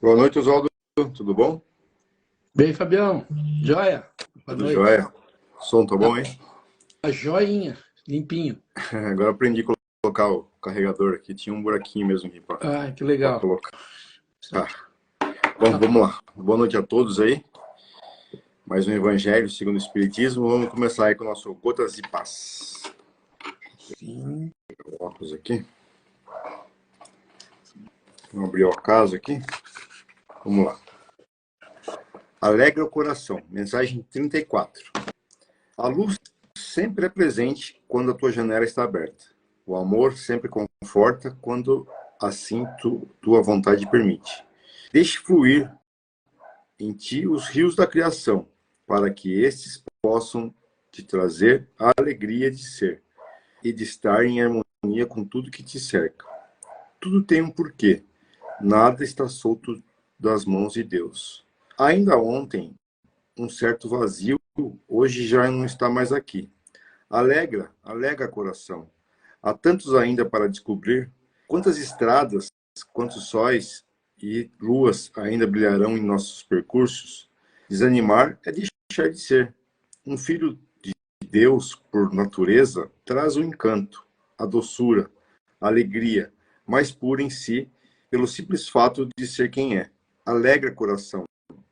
Boa noite, Oswaldo. Tudo bom? Bem, Fabião, joia? Boa Tudo noite. jóia? O som tá bom, hein? A joinha, limpinho. Agora aprendi a colocar o carregador aqui. Tinha um buraquinho mesmo aqui Ah, que pra legal. colocar. Bom, vamos lá. Boa noite a todos aí. Mais um Evangelho segundo o Espiritismo. Vamos começar aí com o nosso Gotas de Paz. Sim. Vou o óculos aqui. Vamos abrir o acaso aqui. Vamos lá. Alegra o coração. Mensagem 34. A luz sempre é presente quando a tua janela está aberta. O amor sempre conforta quando assim tua vontade permite. Deixe fluir em ti os rios da criação, para que estes possam te trazer a alegria de ser e de estar em harmonia com tudo que te cerca. Tudo tem um porquê. Nada está solto das mãos de Deus. Ainda ontem, um certo vazio, hoje já não está mais aqui. Alegra coração. Há tantos ainda para descobrir. Quantas estradas, quantos sóis e luas ainda brilharão em nossos percursos? Desanimar é deixar de ser. Um filho de Deus, por natureza, traz o encanto, a doçura, a alegria, mais pura em si, pelo simples fato de ser quem é. Alegra coração,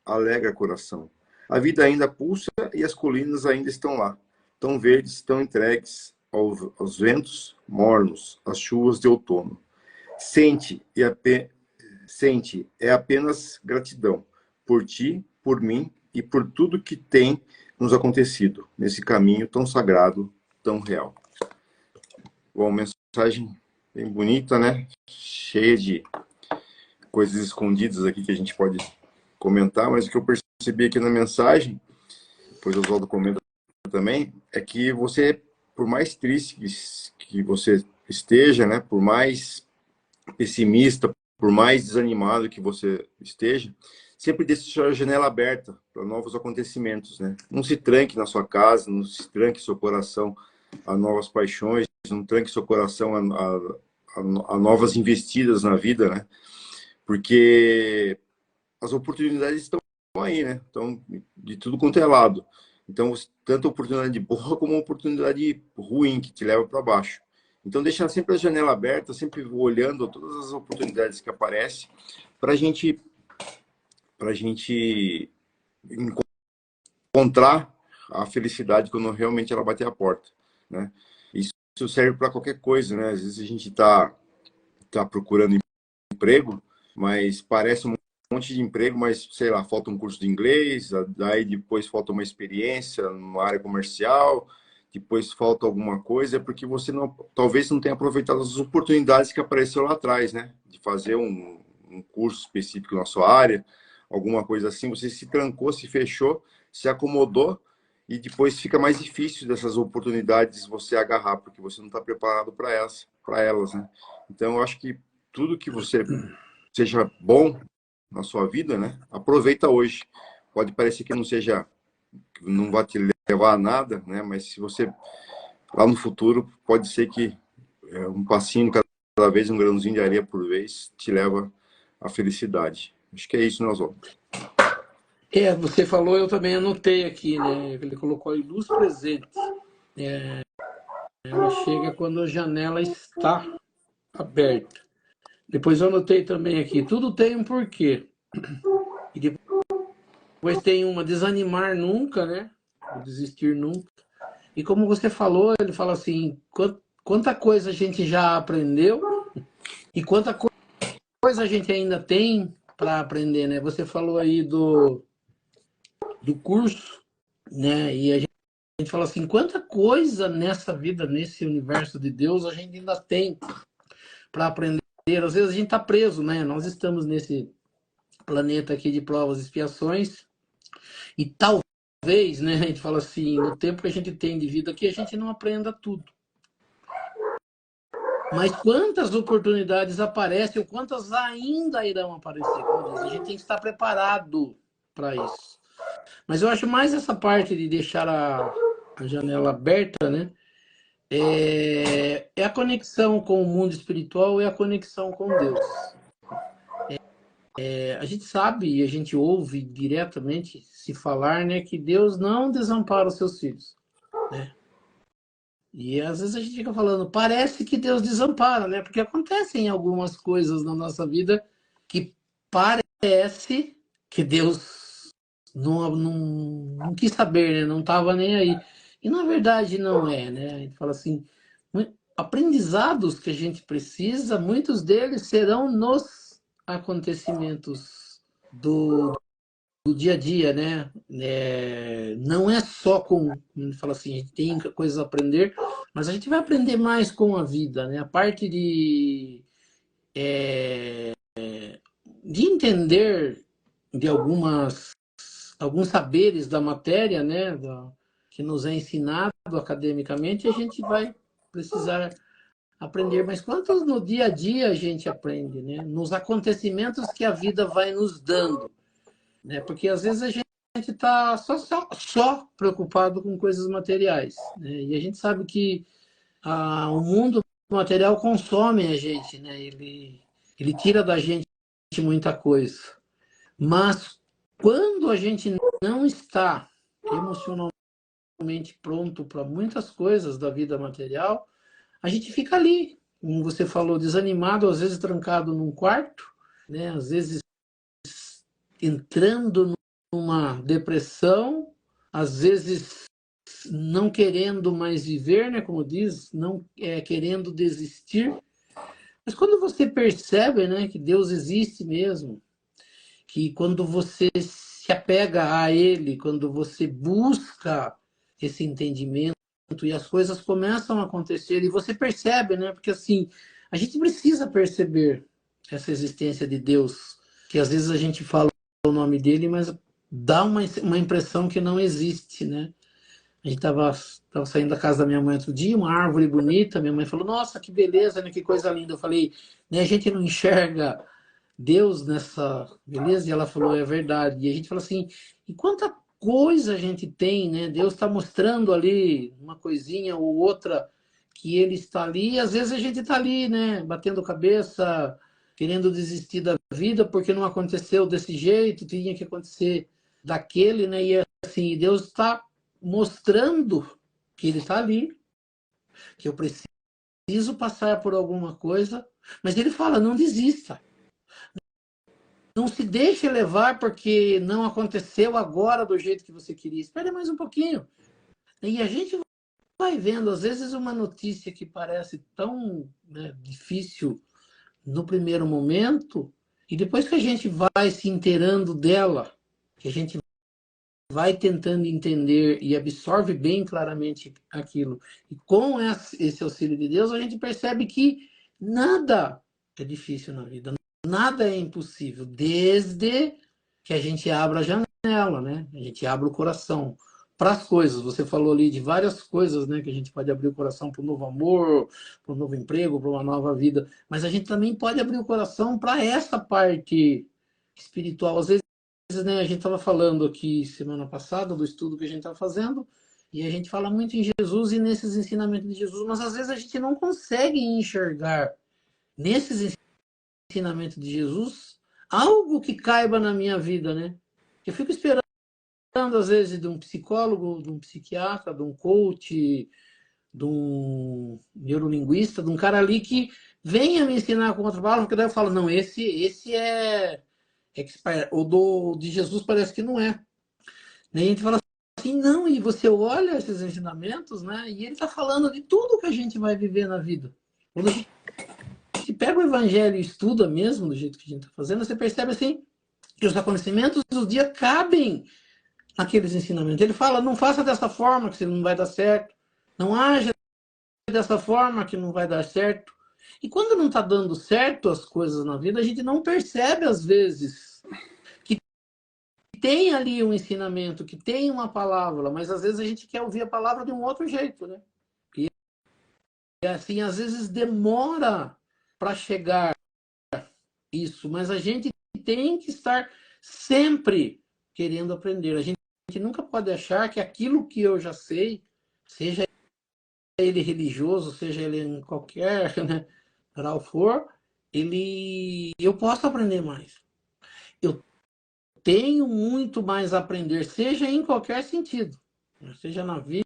alegra coração. A vida ainda pulsa e as colinas ainda estão lá, tão verdes, tão entregues aos ventos mornos, às chuvas de outono. Sente, sente, é apenas gratidão por ti, por mim e por tudo que tem nos acontecido nesse caminho tão sagrado, tão real. Bom, mensagem bem bonita, né? Cheia de coisas escondidas aqui que a gente pode comentar, mas o que eu percebi aqui na mensagem, depois o Oswaldo comenta também, é que você, por mais triste que você esteja, né, por mais pessimista, por mais desanimado que você esteja, sempre deixe sua janela aberta para novos acontecimentos, né? Não se tranque na sua casa, não se tranque seu coração a novas paixões, não tranque seu coração a novas investidas na vida, né? Porque as oportunidades estão aí, né? Então, de tudo quanto é lado. Então, tanto oportunidade boa como oportunidade ruim que te leva para baixo. Então, deixar sempre a janela aberta, sempre olhando todas as oportunidades que aparecem, para gente encontrar a felicidade quando realmente ela bater a porta, né? Isso serve para qualquer coisa, né? Às vezes a gente tá procurando emprego, mas parece um monte de emprego, mas, sei lá, falta um curso de inglês, daí depois falta uma experiência numa área comercial, depois falta alguma coisa, porque você não, talvez não tenha aproveitado as oportunidades que apareceu lá atrás, né? De fazer um curso específico na sua área, alguma coisa assim, você se trancou, se fechou, se acomodou, e depois fica mais difícil dessas oportunidades você agarrar, porque você não está preparado para elas, né? Então, eu acho que tudo que você seja bom na sua vida, né? Aproveita hoje. Pode parecer que não seja, que não vai te levar a nada, né? Mas se você lá no futuro pode ser que um passinho cada vez, um grãozinho de areia por vez, te leva à felicidade. Acho que é isso, nós vamos. Você falou, eu também anotei aqui, né? Ele colocou aí luz presente. Ela chega quando a janela está aberta. Depois eu anotei também aqui, tudo tem um porquê. E depois tem uma desanimar nunca, né? O desistir nunca. E como você falou, ele fala assim, quanta coisa a gente já aprendeu e quanta coisa a gente ainda tem para aprender, né? Você falou aí do curso, né? E a gente fala assim, quanta coisa nessa vida, nesse universo de Deus, a gente ainda tem para aprender. Às vezes a gente está preso, né? Nós estamos nesse planeta aqui de provas e expiações e talvez, né? A gente fala assim, no tempo que a gente tem de vida aqui, a gente não aprenda tudo. Mas quantas oportunidades aparecem ou quantas ainda irão aparecer? Como diz, a gente tem que estar preparado para isso. Mas eu acho mais essa parte de deixar a janela aberta, né? É a conexão com o mundo espiritual e a conexão com Deus. a gente sabe e a gente ouve diretamente se falar, né, que Deus não desampara os seus filhos, né? E às vezes a gente fica falando, parece que Deus desampara, né? Porque acontecem algumas coisas na nossa vida que parece que Deus não quis saber, né? Não estava nem aí. E na verdade não é, né? A gente fala assim, aprendizados que a gente precisa, muitos deles serão nos acontecimentos do dia a dia, né? Não é só com, como fala assim, a gente tem coisas a aprender, mas a gente vai aprender mais com a vida, né? A parte de entender de alguns saberes da matéria, né? Que nos é ensinado academicamente, a gente vai precisar aprender. Mas quantos no dia a dia a gente aprende, né? Nos acontecimentos que a vida vai nos dando, né? Porque às vezes a gente está só preocupado com coisas materiais, né? E a gente sabe que o mundo material consome a gente, né? Ele tira da gente muita coisa. Mas quando a gente não está emocionalmente pronto para muitas coisas da vida material, a gente fica ali, como você falou, desanimado, às vezes trancado num quarto, né? Às vezes entrando numa depressão, às vezes não querendo mais viver, né, como diz, não querendo desistir. Mas quando você percebe, né, que Deus existe mesmo, que quando você se apega a Ele, quando você busca esse entendimento e as coisas começam a acontecer e você percebe, né, porque assim a gente precisa perceber essa existência de Deus, que às vezes a gente fala o nome dele, mas dá uma impressão que não existe, né? A gente tava saindo da casa da minha mãe outro dia, uma árvore bonita, minha mãe falou, nossa, que beleza, né? Que coisa linda. Eu falei, né, a gente não enxerga Deus nessa beleza? E ela falou, é verdade. E a gente fala assim, e quanta coisa a gente tem, né? Deus está mostrando ali uma coisinha ou outra que ele está ali, e às vezes a gente está ali, né? Batendo cabeça, querendo desistir da vida porque não aconteceu desse jeito, tinha que acontecer daquele, né? E assim, Deus está mostrando que ele está ali, que eu preciso passar por alguma coisa, mas ele fala, não desista. Não se deixe levar porque não aconteceu agora do jeito que você queria. Espere mais um pouquinho. E a gente vai vendo, às vezes, uma notícia que parece tão, né, difícil no primeiro momento, e depois que a gente vai se inteirando dela, que a gente vai tentando entender e absorve bem claramente aquilo, e com esse auxílio de Deus, a gente percebe que nada é difícil na vida, nada é impossível, desde que a gente abra a janela, né? A gente abre o coração para as coisas. Você falou ali de várias coisas, né? Que a gente pode abrir o coração para um novo amor, para um novo emprego, para uma nova vida. Mas a gente também pode abrir o coração para essa parte espiritual. Às vezes, né? A gente estava falando aqui semana passada do estudo que a gente estava fazendo. E a gente fala muito em Jesus e nesses ensinamentos de Jesus, mas às vezes a gente não consegue enxergar nesses ensinamentos de Jesus algo que caiba na minha vida, né? Eu fico esperando, às vezes, de um psicólogo, de um psiquiatra, de um coach, de um neurolinguista, de um cara ali que venha me ensinar com outra palavra, porque daí eu falo, não, esse é expert. O de Jesus parece que não é. E a gente fala assim, não, e você olha esses ensinamentos, né? E ele está falando de tudo que a gente vai viver na vida. Quando a gente pega o evangelho e estuda mesmo do jeito que a gente está fazendo, você percebe assim que os acontecimentos do dia cabem naqueles ensinamentos. Ele fala, não faça dessa forma que você não vai dar certo. Não haja dessa forma que não vai dar certo. E quando não está dando certo as coisas na vida, a gente não percebe às vezes que tem ali um ensinamento, que tem uma palavra, mas às vezes a gente quer ouvir a palavra de um outro jeito, né? E assim, às vezes demora para chegar isso, mas a gente tem que estar sempre querendo aprender. A gente nunca pode achar que aquilo que eu já sei, seja ele religioso, seja ele em qualquer, né, grau for, eu posso aprender mais. tenho muito mais a aprender, seja em qualquer sentido, seja na vida,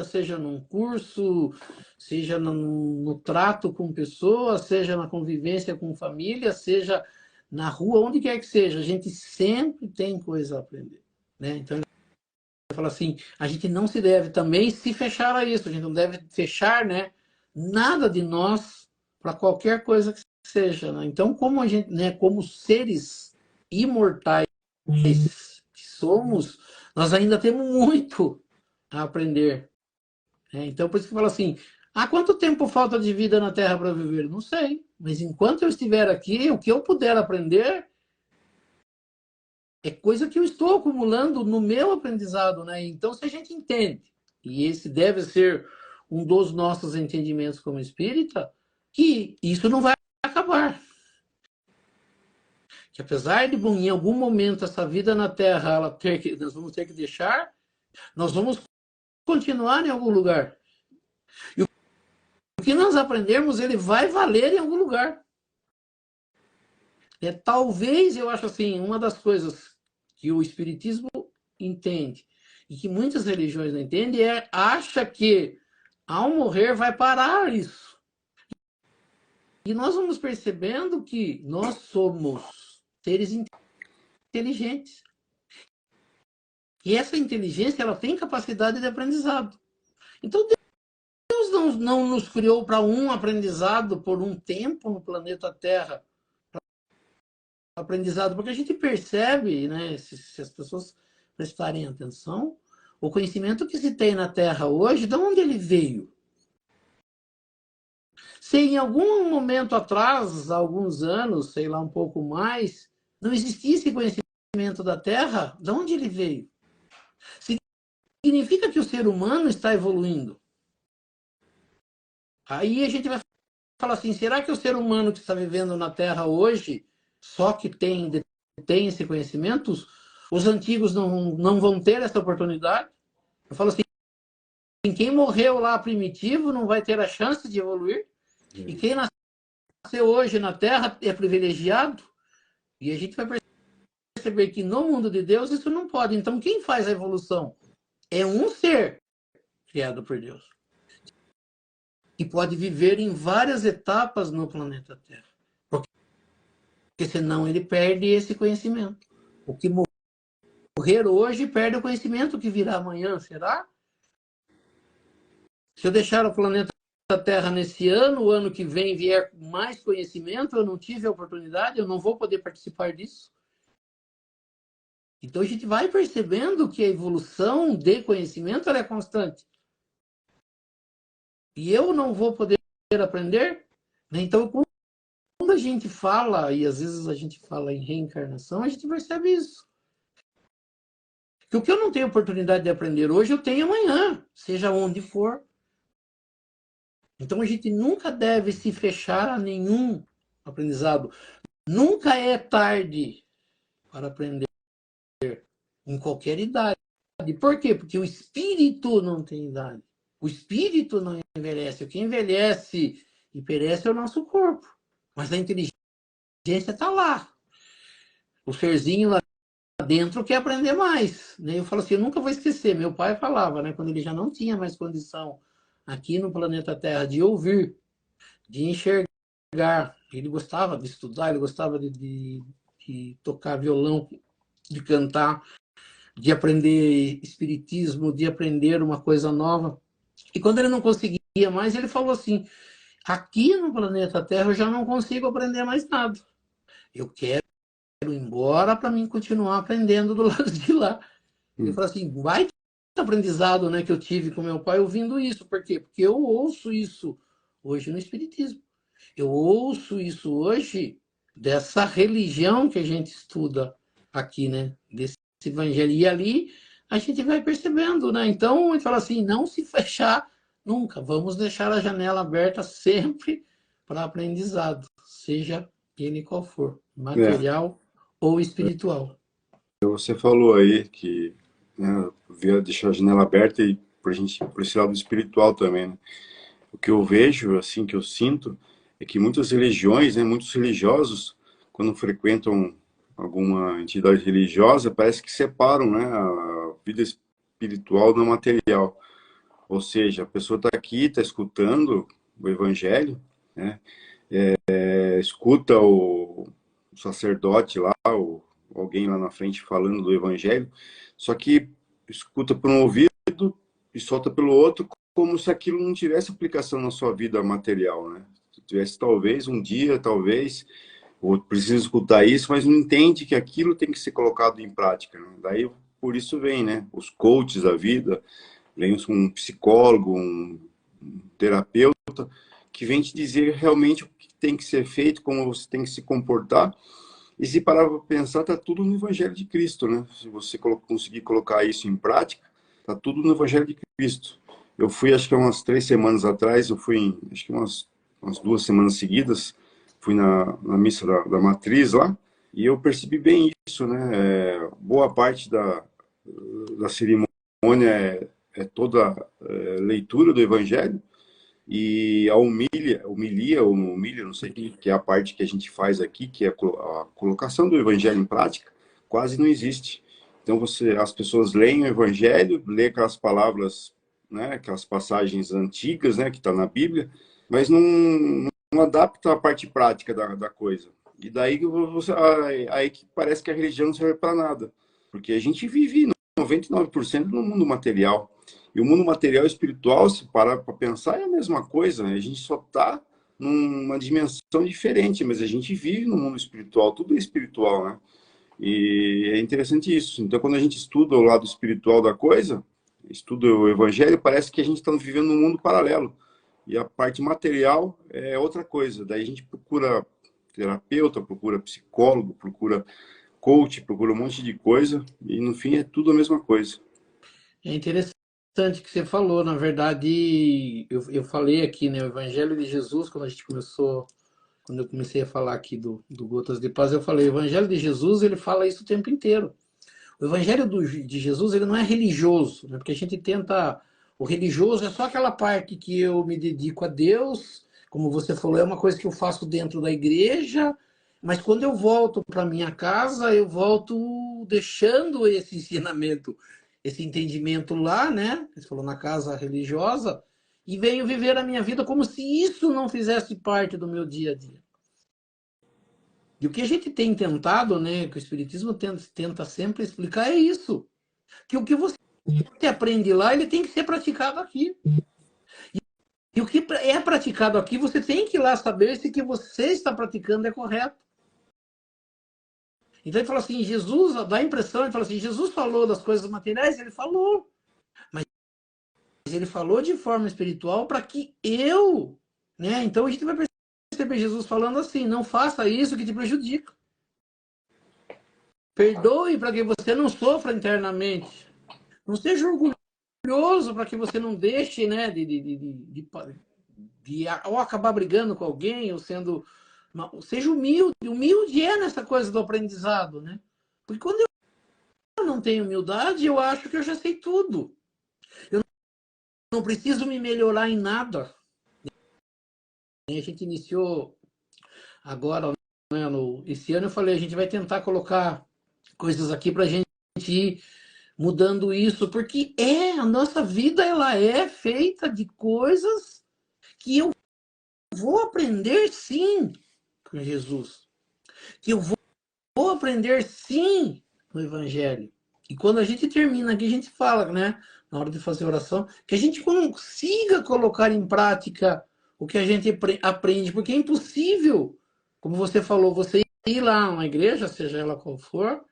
seja num curso, seja no trato com pessoas, seja na convivência com família, seja na rua, onde quer que seja, a gente sempre tem coisa a aprender, né? Então, eu falo assim, a gente não se deve também se fechar a isso, a gente não deve fechar, né, nada de nós para qualquer coisa que seja, né? Então, como a gente, né, como seres imortais que somos, nós ainda temos muito a aprender, né? Então, por isso que eu falo assim, quanto tempo falta de vida na Terra para viver? Não sei, mas enquanto eu estiver aqui, o que eu puder aprender é coisa que eu estou acumulando no meu aprendizado, né? Então, se a gente entende, e esse deve ser um dos nossos entendimentos como espírita, que isso não vai acabar. Que apesar de, bom, em algum momento, essa vida na Terra, nós vamos ter que deixar, nós vamos continuar em algum lugar. E o que nós aprendermos, ele vai valer em algum lugar. Talvez, eu acho assim, uma das coisas que o Espiritismo entende e que muitas religiões não entendem acha que ao morrer vai parar isso. E nós vamos percebendo que nós somos seres inteligentes. E essa inteligência, ela tem capacidade de aprendizado. Então, Deus não nos criou para um aprendizado por um tempo no planeta Terra. Aprendizado, porque a gente percebe, né, se as pessoas prestarem atenção, o conhecimento que se tem na Terra hoje, de onde ele veio? Se em algum momento atrás, alguns anos, sei lá, um pouco mais, não existisse conhecimento da Terra, de onde ele veio? Significa que o ser humano está evoluindo. Aí a gente vai falar assim, será que o ser humano que está vivendo na Terra hoje, só que tem esse conhecimento, os antigos não vão ter essa oportunidade? Eu falo assim, quem morreu lá primitivo não vai ter a chance de evoluir? E quem nasceu hoje na Terra é privilegiado? E a gente vai perceber que no mundo de Deus isso não pode. Então quem faz a evolução? É um ser criado por Deus. E pode viver em várias etapas no planeta Terra. Porque senão ele perde esse conhecimento. O que morrer hoje perde o conhecimento que virá amanhã, será? Se eu deixar o planeta Terra nesse ano, o ano que vem vier mais conhecimento, eu não tive a oportunidade, eu não vou poder participar disso. Então a gente vai percebendo que a evolução de conhecimento ela é constante. E eu não vou poder aprender? Então, quando a gente fala, e às vezes a gente fala em reencarnação, a gente percebe isso. Que o que eu não tenho oportunidade de aprender hoje, eu tenho amanhã, seja onde for. Então a gente nunca deve se fechar a nenhum aprendizado. Nunca é tarde para aprender em qualquer idade. Por quê? Porque o espírito não tem idade. O espírito não envelhece. O que envelhece e perece é o nosso corpo. Mas a inteligência está lá. O serzinho lá dentro quer aprender mais. Né? Eu falo assim, eu nunca vou esquecer. Meu pai falava, né, quando ele já não tinha mais condição aqui no planeta Terra de ouvir, de enxergar. Ele gostava de estudar, ele gostava de tocar violão, de cantar, de aprender espiritismo, de aprender uma coisa nova. E quando ele não conseguia mais, ele falou assim, aqui no planeta Terra eu já não consigo aprender mais nada. Eu quero ir embora para mim continuar aprendendo do lado de lá. Ele falou assim, vai aprendizado, né, que eu tive com meu pai ouvindo isso. Por quê? Porque eu ouço isso hoje no espiritismo. Eu ouço isso hoje dessa religião que a gente estuda aqui, né? Desse evangelho. E ali a gente vai percebendo, né? Então, a gente fala assim, não se fechar nunca. Vamos deixar a janela aberta sempre para aprendizado, seja ele qual for, material ou espiritual. Você falou aí que, né, deixar a janela aberta e para gente, por esse lado espiritual também, né? O que eu vejo, assim, que eu sinto, é que muitas religiões, né, muitos religiosos, quando frequentam alguma entidade religiosa, parece que separam, né, a vida espiritual da material. Ou seja, a pessoa está aqui, está escutando o evangelho, né, escuta o sacerdote lá, alguém lá na frente falando do evangelho, só que escuta por um ouvido e solta pelo outro, como se aquilo não tivesse aplicação na sua vida material, né? Se tivesse talvez um dia, talvez, ou precisa escutar isso, mas não entende que aquilo tem que ser colocado em prática, né? Daí, por isso vem, né? Os coaches da vida, vem um psicólogo, um terapeuta, que vem te dizer realmente o que tem que ser feito, como você tem que se comportar. E se parar para pensar, está tudo no Evangelho de Cristo, né? Se você conseguir colocar isso em prática, está tudo no Evangelho de Cristo. Eu fui, acho que umas 3 semanas atrás, eu fui, acho que umas 2 semanas seguidas, fui na missa da Matriz lá, e eu percebi bem isso, né? Boa parte da cerimônia é toda leitura do Evangelho, e a homilia, não sei o que é a parte que a gente faz aqui, que é a colocação do evangelho em prática, quase não existe. Então as pessoas leem o evangelho, leem aquelas palavras, né, aquelas passagens antigas, né, que está na Bíblia, mas não adapta a parte prática da coisa. E daí aí que parece que a religião não serve para nada, porque a gente vive 99% no mundo material. E o mundo material e espiritual, se parar para pensar, é a mesma coisa, né? A gente só está numa dimensão diferente, mas a gente vive no mundo espiritual, tudo é espiritual, né? E é interessante isso. Então, quando a gente estuda o lado espiritual da coisa, estuda o evangelho, parece que a gente está vivendo num mundo paralelo. E a parte material é outra coisa. Daí a gente procura terapeuta, procura psicólogo, procura coach, procura um monte de coisa, e no fim é tudo a mesma coisa. É interessante que você falou, na verdade, eu falei aqui, né, o Evangelho de Jesus, quando eu comecei a falar aqui do Gotas de Paz, eu falei, o Evangelho de Jesus, ele fala isso o tempo inteiro. O Evangelho de Jesus, ele não é religioso, né, porque a gente tenta, o religioso é só aquela parte que eu me dedico a Deus, como você falou, é uma coisa que eu faço dentro da igreja, mas quando eu volto para minha casa, eu volto deixando esse ensinamento, esse entendimento lá, né? Você falou na casa religiosa, e venho viver a minha vida como se isso não fizesse parte do meu dia a dia. E o que a gente tem tentado, né, que o Espiritismo tenta sempre explicar é isso, que o que você aprende lá, ele tem que ser praticado aqui. E o que é praticado aqui, você tem que ir lá saber se o que você está praticando é correto. Então ele fala assim, Jesus, dá a impressão, ele fala assim, Jesus falou das coisas materiais, ele falou. Mas ele falou de forma espiritual para que eu, né? Então a gente vai perceber Jesus falando assim, não faça isso que te prejudica. Perdoe para que você não sofra internamente. Não seja orgulhoso para que você não deixe, né, ou acabar brigando com alguém, ou sendo... Seja humilde. Humilde é nessa coisa do aprendizado, né? Porque quando eu não tenho humildade, eu acho que eu já sei tudo. Eu não preciso me melhorar em nada. A gente iniciou agora, né, esse ano eu falei, a gente vai tentar colocar coisas aqui para a gente ir mudando isso, porque a nossa vida ela é feita de coisas que eu vou aprender sim com Jesus, que eu vou aprender sim no Evangelho. E quando a gente termina aqui, a gente fala, né, na hora de fazer oração, que a gente consiga colocar em prática o que a gente aprende, porque é impossível, como você falou, você ir lá na igreja, seja ela qual for,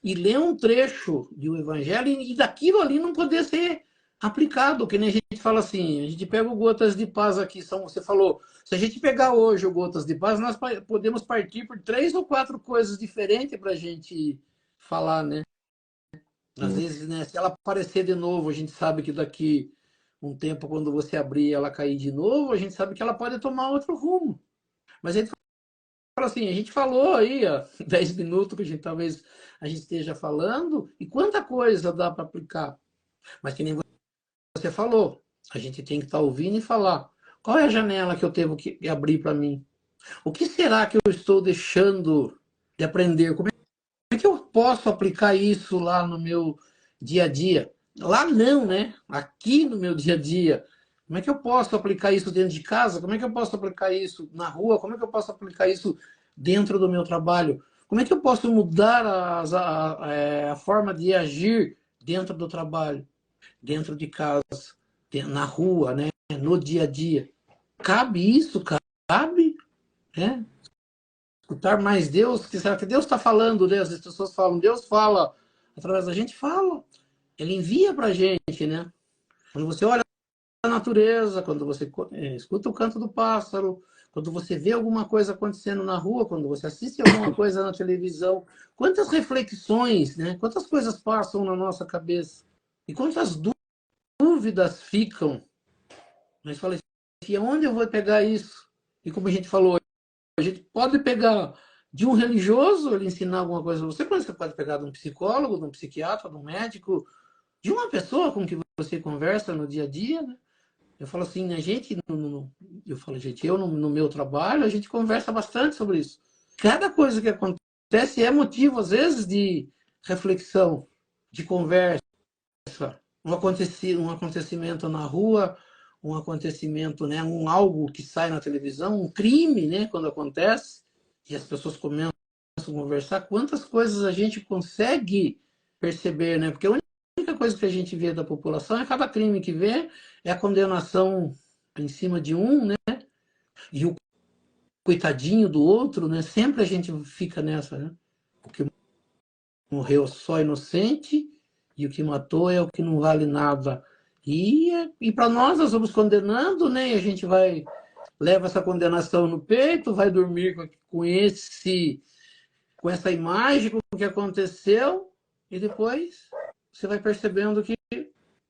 e ler um trecho do Evangelho e daquilo ali não poder ser aplicado, que nem a gente fala assim, a gente pega o Gotas de Paz aqui, você falou, se a gente pegar hoje o Gotas de Paz, nós podemos partir por 3 ou 4 coisas diferentes para a gente falar, né? Às vezes, né, se ela aparecer de novo, a gente sabe que daqui um tempo, quando você abrir ela cair de novo, a gente sabe que ela pode tomar outro rumo. Mas a gente fala assim, a gente falou aí, ó, 10 minutos que talvez a gente esteja falando, e quanta coisa dá para aplicar. Mas que nem você falou, a gente tem que estar ouvindo e falar. Qual é a janela que eu tenho que abrir para mim? O que será que eu estou deixando de aprender? Como é que eu posso aplicar isso lá no meu dia a dia? Lá não, né? Aqui no meu dia a dia. Como é que eu posso aplicar isso dentro de casa? Como é que eu posso aplicar isso na rua? Como é que eu posso aplicar isso dentro do meu trabalho? Como é que eu posso mudar a forma de agir dentro do trabalho, dentro de casa, na rua, né? No dia a dia? Cabe isso? Cabe? Né? Escutar mais Deus? Que será que Deus está falando, né? As pessoas falam, Deus fala através da gente, fala. Ele envia para a gente, né? Quando você olha a natureza, quando você escuta o canto do pássaro, quando você vê alguma coisa acontecendo na rua, quando você assiste alguma coisa na televisão, quantas reflexões, né? Quantas coisas passam na nossa cabeça e quantas dúvidas ficam. Mas fala assim, onde eu vou pegar isso? E como a gente falou, a gente pode pegar de um religioso, ele ensinar alguma coisa a você, mas você pode pegar de um psicólogo, de um psiquiatra, de um médico, de uma pessoa com que você conversa no dia a dia, né? Eu falo assim, a gente, eu falo, gente, eu no meu trabalho, a gente conversa bastante sobre isso. Cada coisa que acontece é motivo, às vezes, de reflexão, de conversa. Um acontecimento na rua, um acontecimento, né, algo que sai na televisão, um crime, né, quando acontece, e as pessoas começam a conversar, quantas coisas a gente consegue perceber, né? Porque a única coisa que a gente vê da população é cada crime que vê, é a condenação em cima de um, né? E o coitadinho do outro, né? Sempre a gente fica nessa, né? O que morreu só inocente e o que matou é o que não vale nada. E para nós vamos condenando, né? E a gente leva essa condenação no peito, vai dormir com essa imagem, com o que aconteceu, e depois você vai percebendo que,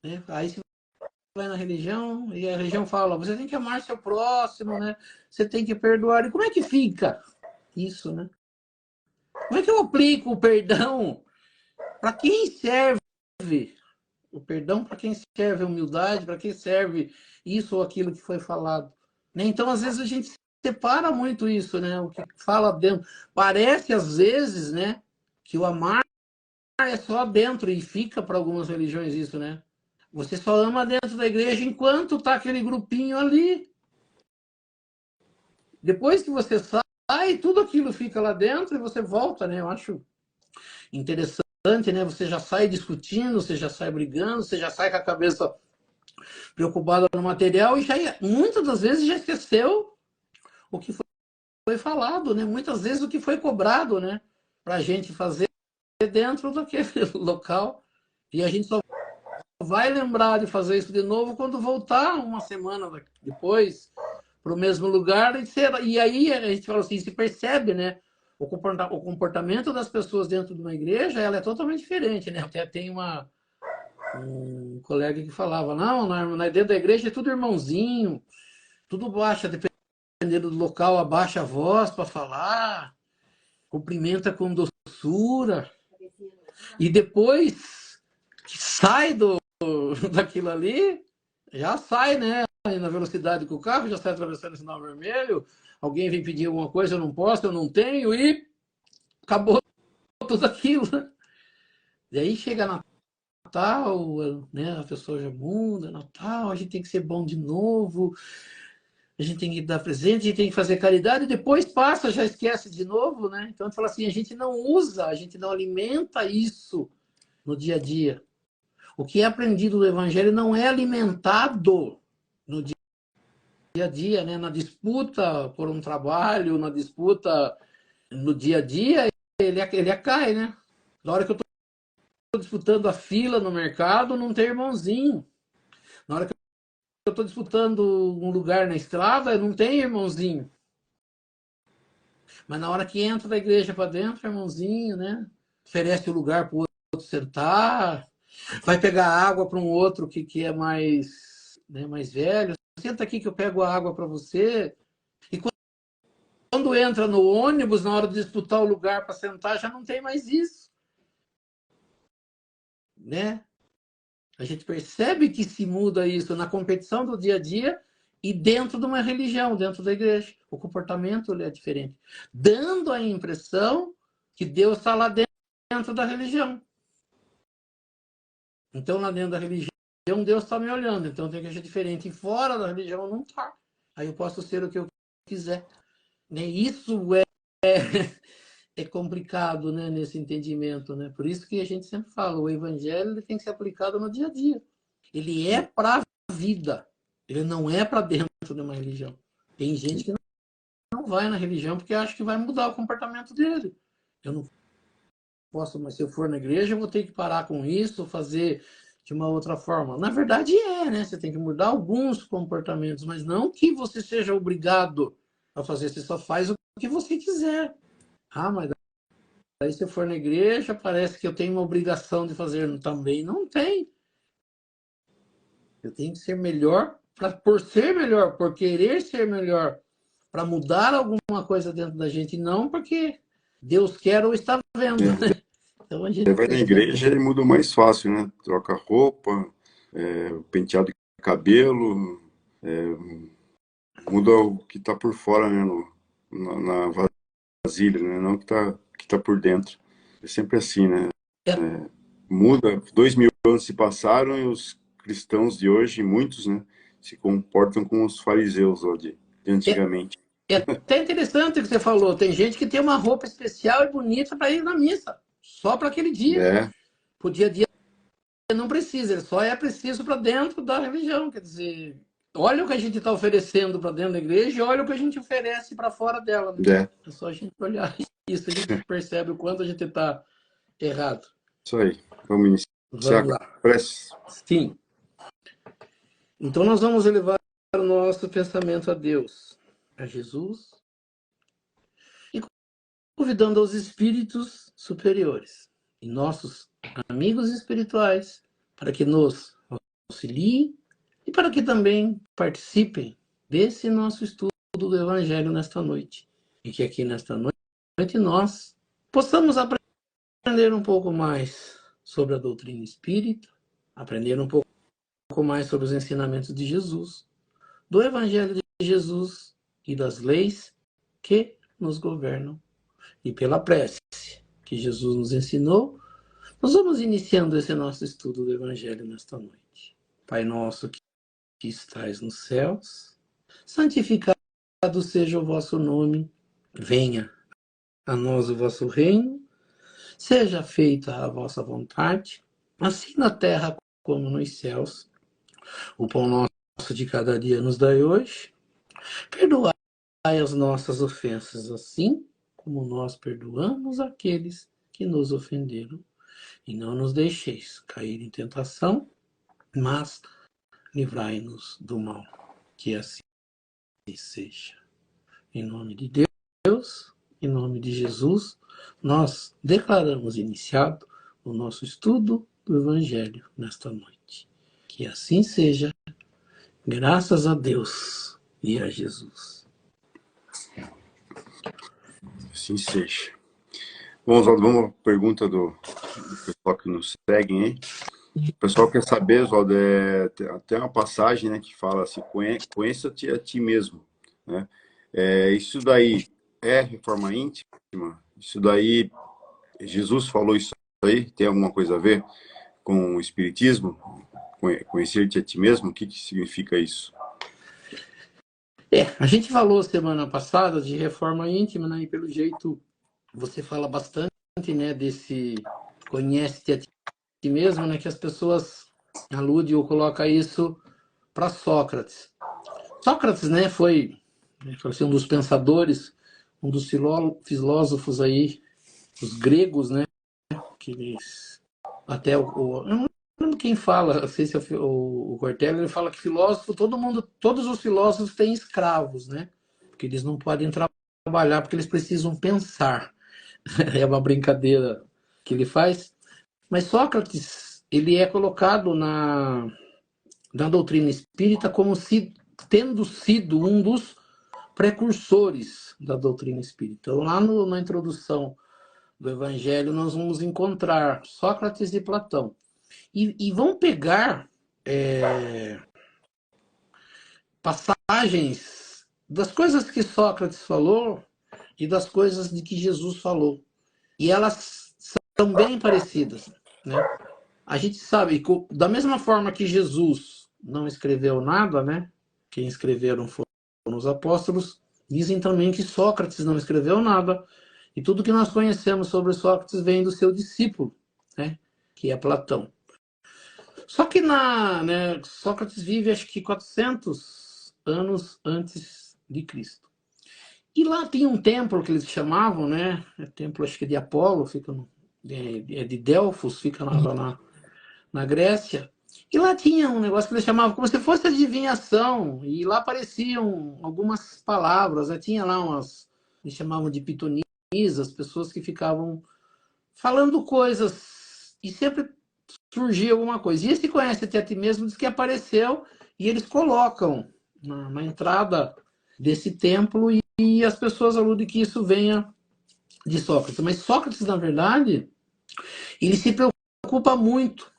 né? Aí você vai na religião e a religião fala, você tem que amar seu próximo, né? Você tem que perdoar. E como é que fica isso, né? Como é que eu aplico o perdão? Para quem serve o perdão? Para quem serve a humildade? Para quem serve isso ou aquilo que foi falado? Né? Então, às vezes, a gente separa muito isso, né? O que fala dentro. Parece, às vezes, né, que o amar é só dentro, e fica para algumas religiões isso, né? Você só ama dentro da igreja enquanto tá aquele grupinho ali. Depois que você sai, tudo aquilo fica lá dentro e você volta, né? Eu acho interessante, né? Você já sai discutindo, você já sai brigando, você já sai com a cabeça preocupada no material e já, muitas das vezes já esqueceu o que foi falado, né? Muitas vezes o que foi cobrado, né? Para a gente fazer dentro daquele local. E a gente só vai lembrar de fazer isso de novo quando voltar uma semana depois para o mesmo lugar. E aí a gente fala assim, se percebe, né? O comportamento das pessoas dentro de uma igreja, ela é totalmente diferente, né? Até tem um colega que falava, não, dentro da igreja é tudo irmãozinho, tudo baixa, dependendo do local, abaixa a voz para falar, cumprimenta com doçura. E depois que sai daquilo ali, já sai, né? Na velocidade com o carro, já sai atravessando o sinal vermelho, alguém vem pedir alguma coisa, eu não posso, eu não tenho, e acabou tudo aquilo. Né? E aí chega Natal, né? A pessoa já muda, Natal, a gente tem que ser bom de novo, a gente tem que dar presente, a gente tem que fazer caridade, e depois passa, já esquece de novo, né? Então a gente fala assim, a gente não usa, a gente não alimenta isso no dia a dia. O que é aprendido do Evangelho não é alimentado no dia a dia, né? Na disputa por um trabalho, na disputa no dia a dia, ele cai, né? Na hora que eu estou disputando a fila no mercado, não tem irmãozinho. Na hora que eu estou disputando um lugar na estrada, não tem irmãozinho. Mas na hora que entra da igreja para dentro, irmãozinho, né? Oferece o lugar para o outro sentar, vai pegar água para um outro que é mais, né, mais velho. Senta aqui que eu pego a água para você. E quando entra no ônibus, na hora de disputar o lugar para sentar, já não tem mais isso. Né? A gente percebe que se muda isso na competição do dia a dia e dentro de uma religião, dentro da igreja. O comportamento é diferente. Dando a impressão que Deus está lá dentro. dentro da religião. Então, lá dentro da religião, Deus está me olhando. Então, tem que agir diferente. E fora da religião, não está. Aí eu posso ser o que eu quiser. Isso é complicado, né, nesse entendimento, né? Por isso que a gente sempre fala, o evangelho ele tem que ser aplicado no dia a dia. Ele é para a vida. Ele não é para dentro de uma religião. Tem gente que não vai na religião porque acha que vai mudar o comportamento dele. Eu não posso, mas se eu for na igreja, eu vou ter que parar com isso, fazer de uma outra forma. Na verdade né? Você tem que mudar alguns comportamentos, mas não que você seja obrigado a fazer. Você só faz o que você quiser. Ah, mas aí se eu for na igreja, parece que eu tenho uma obrigação de fazer. Também não tem. Eu tenho que ser melhor por ser melhor, por querer ser melhor, para mudar alguma coisa dentro da gente, não porque Deus quer ou está vendo. Né? Então a gente Você vai na igreja e muda mais fácil, né? Troca roupa, penteado de cabelo, muda o que está por fora, né? Na vasilha, né? Não o que tá por dentro. É sempre assim, né? Muda. 2000 anos se passaram e os cristãos de hoje, muitos, né? Se comportam como os fariseus ó, de antigamente. É até interessante o que você falou. Tem gente que tem uma roupa especial e bonita para ir na missa, só para aquele dia. Pro dia a dia não precisa, ele só é preciso para dentro da religião. Quer dizer, olha o que a gente está oferecendo para dentro da igreja e olha o que a gente oferece para fora dela. Né? É só a gente olhar isso, a gente percebe o quanto a gente está errado. Isso aí. Vamos iniciar. Vamos lá. Prece. Sim. Então nós vamos elevar o nosso pensamento a Deus, a Jesus, e convidando aos espíritos superiores e nossos amigos espirituais para que nos auxiliem e para que também participem desse nosso estudo do Evangelho nesta noite. E que aqui nesta noite nós possamos aprender um pouco mais sobre a doutrina espírita, aprender um pouco mais sobre os ensinamentos de Jesus, do Evangelho de Jesus e das leis que nos governam. E pela prece que Jesus nos ensinou, nós vamos iniciando esse nosso estudo do Evangelho nesta noite. Pai nosso que estais nos céus, santificado seja o vosso nome, venha a nós o vosso reino, seja feita a vossa vontade, assim na terra como nos céus. O pão nosso de cada dia nos dai hoje, perdoai as nossas ofensas, assim como nós perdoamos aqueles que nos ofenderam. E não nos deixeis cair em tentação, mas livrai-nos do mal. Que assim seja. Em nome de Deus, em nome de Jesus, nós declaramos iniciado o nosso estudo do Evangelho nesta noite. Que assim seja, graças a Deus e a Jesus. Assim seja. Bom, Oswaldo, vamos à pergunta do pessoal que nos seguem aí. O pessoal quer saber, Oswaldo, tem uma passagem, né, que fala assim, conheça-te a ti mesmo. Né? Isso daí é reforma íntima? Isso daí, Jesus falou isso aí? Tem alguma coisa a ver com o espiritismo? Conhecer-te a ti mesmo? O que significa isso? A gente falou semana passada de reforma íntima, né? E pelo jeito você fala bastante, né, desse conhece-te a ti mesmo, né, que as pessoas aludem ou colocam isso para Sócrates. Sócrates, né, foi assim, um dos pensadores, um dos filósofos aí, os gregos, né, que eles até eu não lembro quem fala, não sei se é o Cortella, ele fala que filósofo, todos os filósofos têm escravos, né, porque eles não podem trabalhar porque eles precisam pensar. É uma brincadeira que ele faz. Mas Sócrates, ele é colocado na doutrina espírita como se tendo sido um dos precursores da doutrina espírita. Então, lá na introdução do Evangelho, nós vamos encontrar Sócrates e Platão. E vão pegar passagens das coisas que Sócrates falou e das coisas de que Jesus falou. E elas são bem parecidas, né? A gente sabe que, da mesma forma que Jesus não escreveu nada, né? Quem escreveram foram os apóstolos, dizem também que Sócrates não escreveu nada, e tudo que nós conhecemos sobre Sócrates vem do seu discípulo, né? Que é Platão. Só que né, Sócrates vive, acho que 400 anos antes de Cristo. E lá tem um templo que eles chamavam, né? É templo, acho que de Apolo, fica de Delfos, fica lá na Grécia. E lá tinha um negócio que eles chamavam como se fosse adivinhação. E lá apareciam algumas palavras, né? Tinha lá eles chamavam de pitonisas, pessoas que ficavam falando coisas e sempre surgia alguma coisa. E esse Conhece-te a ti mesmo diz que apareceu e eles colocam na entrada desse templo e as pessoas aludem que isso venha de Sócrates. Mas Sócrates, na verdade, ele se preocupa muito,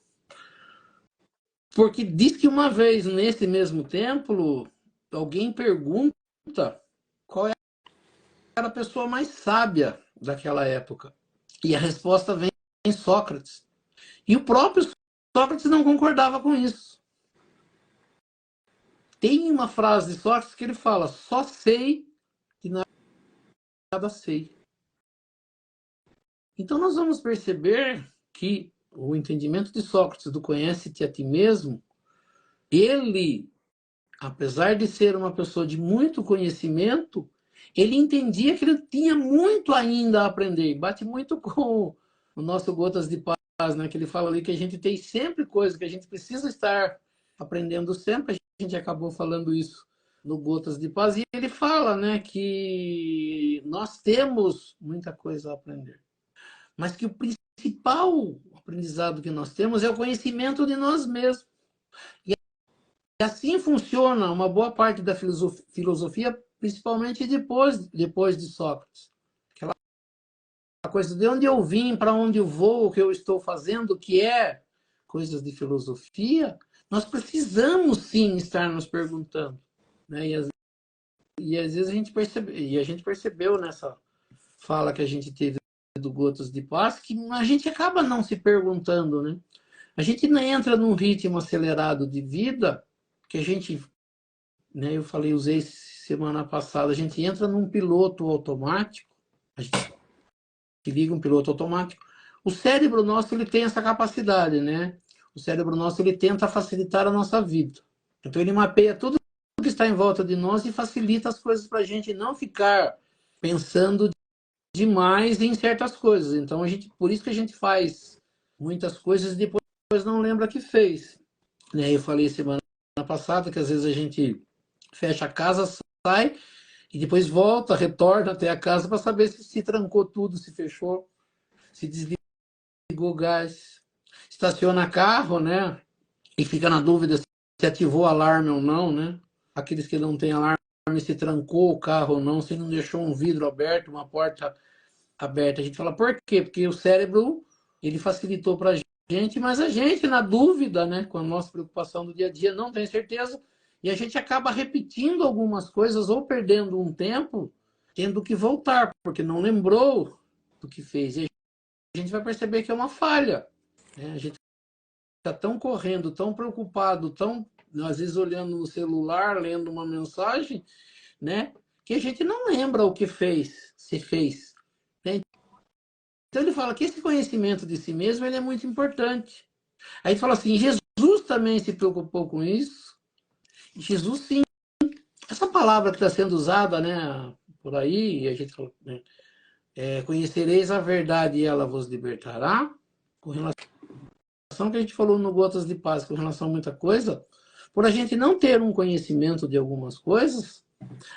porque diz que uma vez nesse mesmo templo, alguém pergunta qual era a pessoa mais sábia daquela época. E a resposta vem em Sócrates. E o próprio Sócrates não concordava com isso. Tem uma frase de Sócrates que ele fala: só sei que nada sei. Então nós vamos perceber que o entendimento de Sócrates do conhece-te a ti mesmo, ele, apesar de ser uma pessoa de muito conhecimento, ele entendia que ele tinha muito ainda a aprender. Bate muito com o nosso Gotas de Paz, né? Que ele fala ali que a gente tem sempre coisas que a gente precisa estar aprendendo sempre. A gente acabou falando isso no Gotas de Paz. E ele fala, né, que nós temos muita coisa a aprender, mas que o principal aprendizado que nós temos é o conhecimento de nós mesmos. E assim funciona uma boa parte da filosofia, principalmente depois de Sócrates. Aquela coisa de onde eu vim, para onde eu vou, o que eu estou fazendo, que é coisas de filosofia, nós precisamos sim estar nos perguntando, né? E às vezes a gente percebeu nessa fala que a gente teve do Gotas de Paz, que a gente acaba não se perguntando, né? A gente não entra num ritmo acelerado de vida, que a gente, né, eu usei semana passada, a gente entra num piloto automático, a gente liga um piloto automático. O cérebro nosso, ele tem essa capacidade, né? O cérebro nosso, ele tenta facilitar a nossa vida. Então ele mapeia tudo que está em volta de nós e facilita as coisas para a gente não ficar pensando demais em certas coisas. Então por isso que a gente faz muitas coisas e depois não lembra que fez. Né? Eu falei semana passada que às vezes a gente fecha a casa, sai e depois volta, retorna até a casa para saber se trancou tudo, se fechou, se desligou o gás, estaciona carro, né? E fica na dúvida se ativou o alarme ou não, né? Aqueles que não têm alarme, se trancou o carro ou não, se não deixou um vidro aberto, uma porta aberta. A gente fala, por quê? Porque o cérebro, ele facilitou para a gente, mas a gente, na dúvida, né, com a nossa preocupação do dia a dia, não tem certeza, e a gente acaba repetindo algumas coisas ou perdendo um tempo, tendo que voltar, porque não lembrou do que fez. E a gente vai perceber que é uma falha, né? A gente está tão correndo, tão preocupado, tão, às vezes, olhando no celular, lendo uma mensagem, né, que a gente não lembra o que fez, se fez. Então ele fala que esse conhecimento de si mesmo ele é muito importante. Aí ele fala assim, Jesus também se preocupou com isso. Jesus sim. Essa palavra que está sendo usada, né, por aí, a gente fala, né, conhecereis a verdade e ela vos libertará, com relação ao que a gente falou no Gotas de Paz, com relação a muita coisa, por a gente não ter um conhecimento de algumas coisas,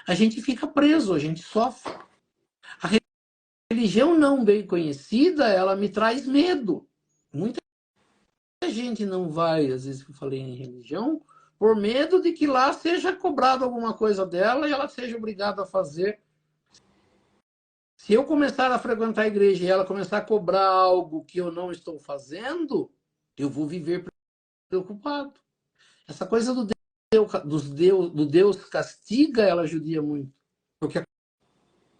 a gente fica preso, a gente sofre. A religião não bem conhecida, ela me traz medo. Muita gente não vai, às vezes que eu falei em religião, por medo de que lá seja cobrado alguma coisa dela e ela seja obrigada a fazer. Se eu começar a frequentar a igreja e ela começar a cobrar algo que eu não estou fazendo, eu vou viver preocupado. Essa coisa do Deus castiga, ela judia muito. Porque a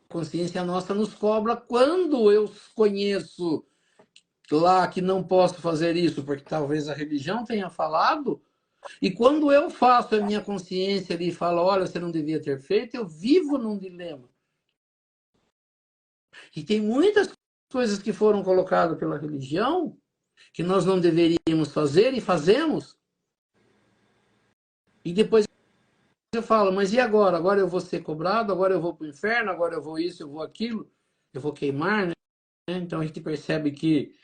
consciência nossa nos cobra quando eu conheço lá que não posso fazer isso porque talvez a religião tenha falado, e quando eu faço a minha consciência ali e falo, olha, você não devia ter feito, eu vivo num dilema. E tem muitas coisas que foram colocadas pela religião que nós não deveríamos fazer e fazemos. E depois eu falo, mas e agora? Agora eu vou ser cobrado, agora eu vou para o inferno, agora eu vou isso, eu vou aquilo, eu vou queimar, né? Então a gente percebe que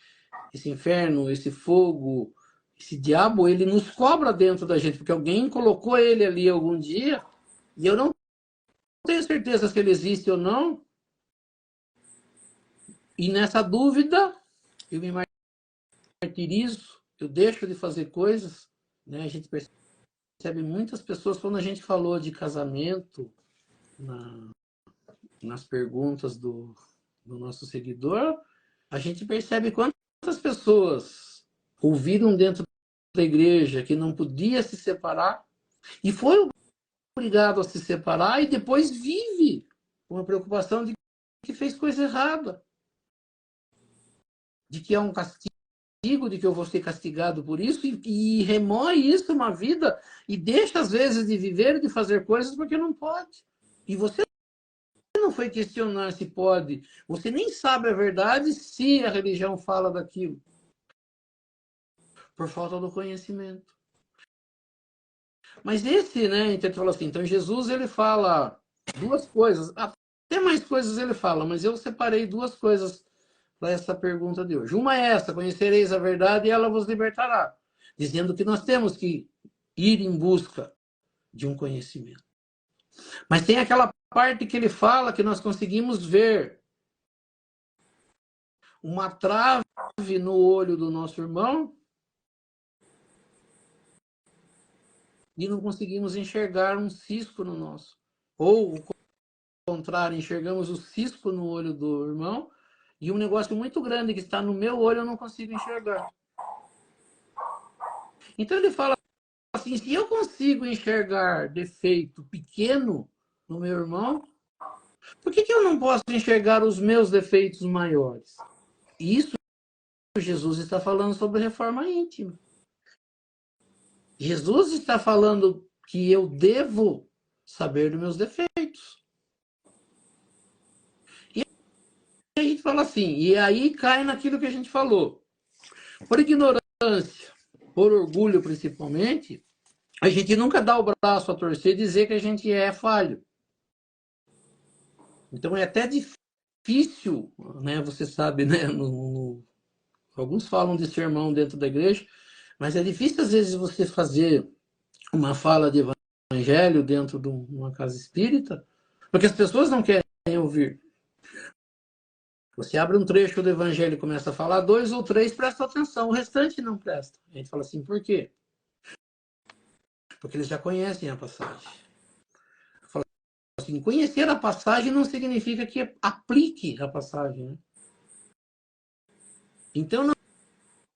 esse inferno, esse fogo, esse diabo, ele nos cobra dentro da gente, porque alguém colocou ele ali algum dia, e eu não tenho certeza se ele existe ou não, e nessa dúvida, eu me martirizo, eu deixo de fazer coisas, né? A gente percebe muitas pessoas, quando a gente falou de casamento, nas perguntas do nosso seguidor, a gente percebe quantas pessoas ouviram dentro da igreja que não podia se separar e foi obrigado a se separar e depois vive com a preocupação de que fez coisa errada, de que é um castigo, de que eu vou ser castigado por isso e remoe isso uma vida e deixa às vezes de viver e de fazer coisas porque não pode. E você não foi questionar se pode, você nem sabe a verdade se a religião fala daquilo, por falta do conhecimento. Mas esse, né, então ele falou assim, então Jesus ele fala duas coisas, até mais coisas ele fala, mas eu separei duas coisas para essa pergunta de hoje. Uma é essa, conhecereis a verdade e ela vos libertará, dizendo que nós temos que ir em busca de um conhecimento. Mas tem aquela parte que ele fala que nós conseguimos ver uma trave no olho do nosso irmão e não conseguimos enxergar um cisco no nosso. Ou, ao contrário, enxergamos o cisco no olho do irmão e um negócio muito grande que está no meu olho eu não consigo enxergar. Então ele fala assim, se eu consigo enxergar defeito pequeno no meu irmão, por que eu não posso enxergar os meus defeitos maiores? Isso Jesus está falando sobre reforma íntima. Jesus está falando que eu devo saber dos meus defeitos. E a gente fala assim, e aí cai naquilo que a gente falou. Por ignorância, por orgulho principalmente, a gente nunca dá o braço a torcer e dizer que a gente é falho. Então é até difícil, né? Você sabe, né? Alguns falam de sermão dentro da igreja, mas é difícil às vezes você fazer uma fala de evangelho dentro de uma casa espírita, porque as pessoas não querem ouvir. Você abre um trecho do evangelho e começa a falar, 2 ou 3 prestam atenção, o restante não presta. A gente fala assim, por quê? Porque eles já conhecem a passagem. Eu falo assim, conhecer a passagem não significa que aplique a passagem, né? Então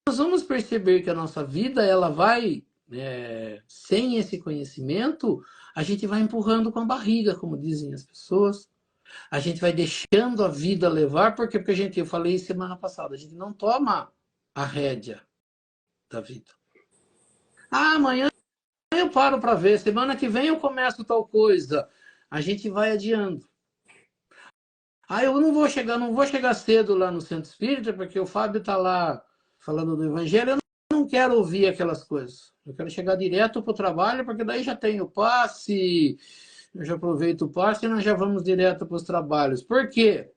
nós vamos perceber que a nossa vida, ela vai, sem esse conhecimento, a gente vai empurrando com a barriga, como dizem as pessoas. A gente vai deixando a vida levar, porque a gente, eu falei semana passada, a gente não toma a rédea da vida. Ah, amanhã eu paro para ver, semana que vem eu começo tal coisa. A gente vai adiando. Ah, eu não vou chegar cedo lá no centro espírita, porque o Fábio está lá falando do evangelho, eu não quero ouvir aquelas coisas. Eu quero chegar direto para o trabalho, porque daí já tenho o passe, eu já aproveito o passe e nós já vamos direto para os trabalhos. Por quê?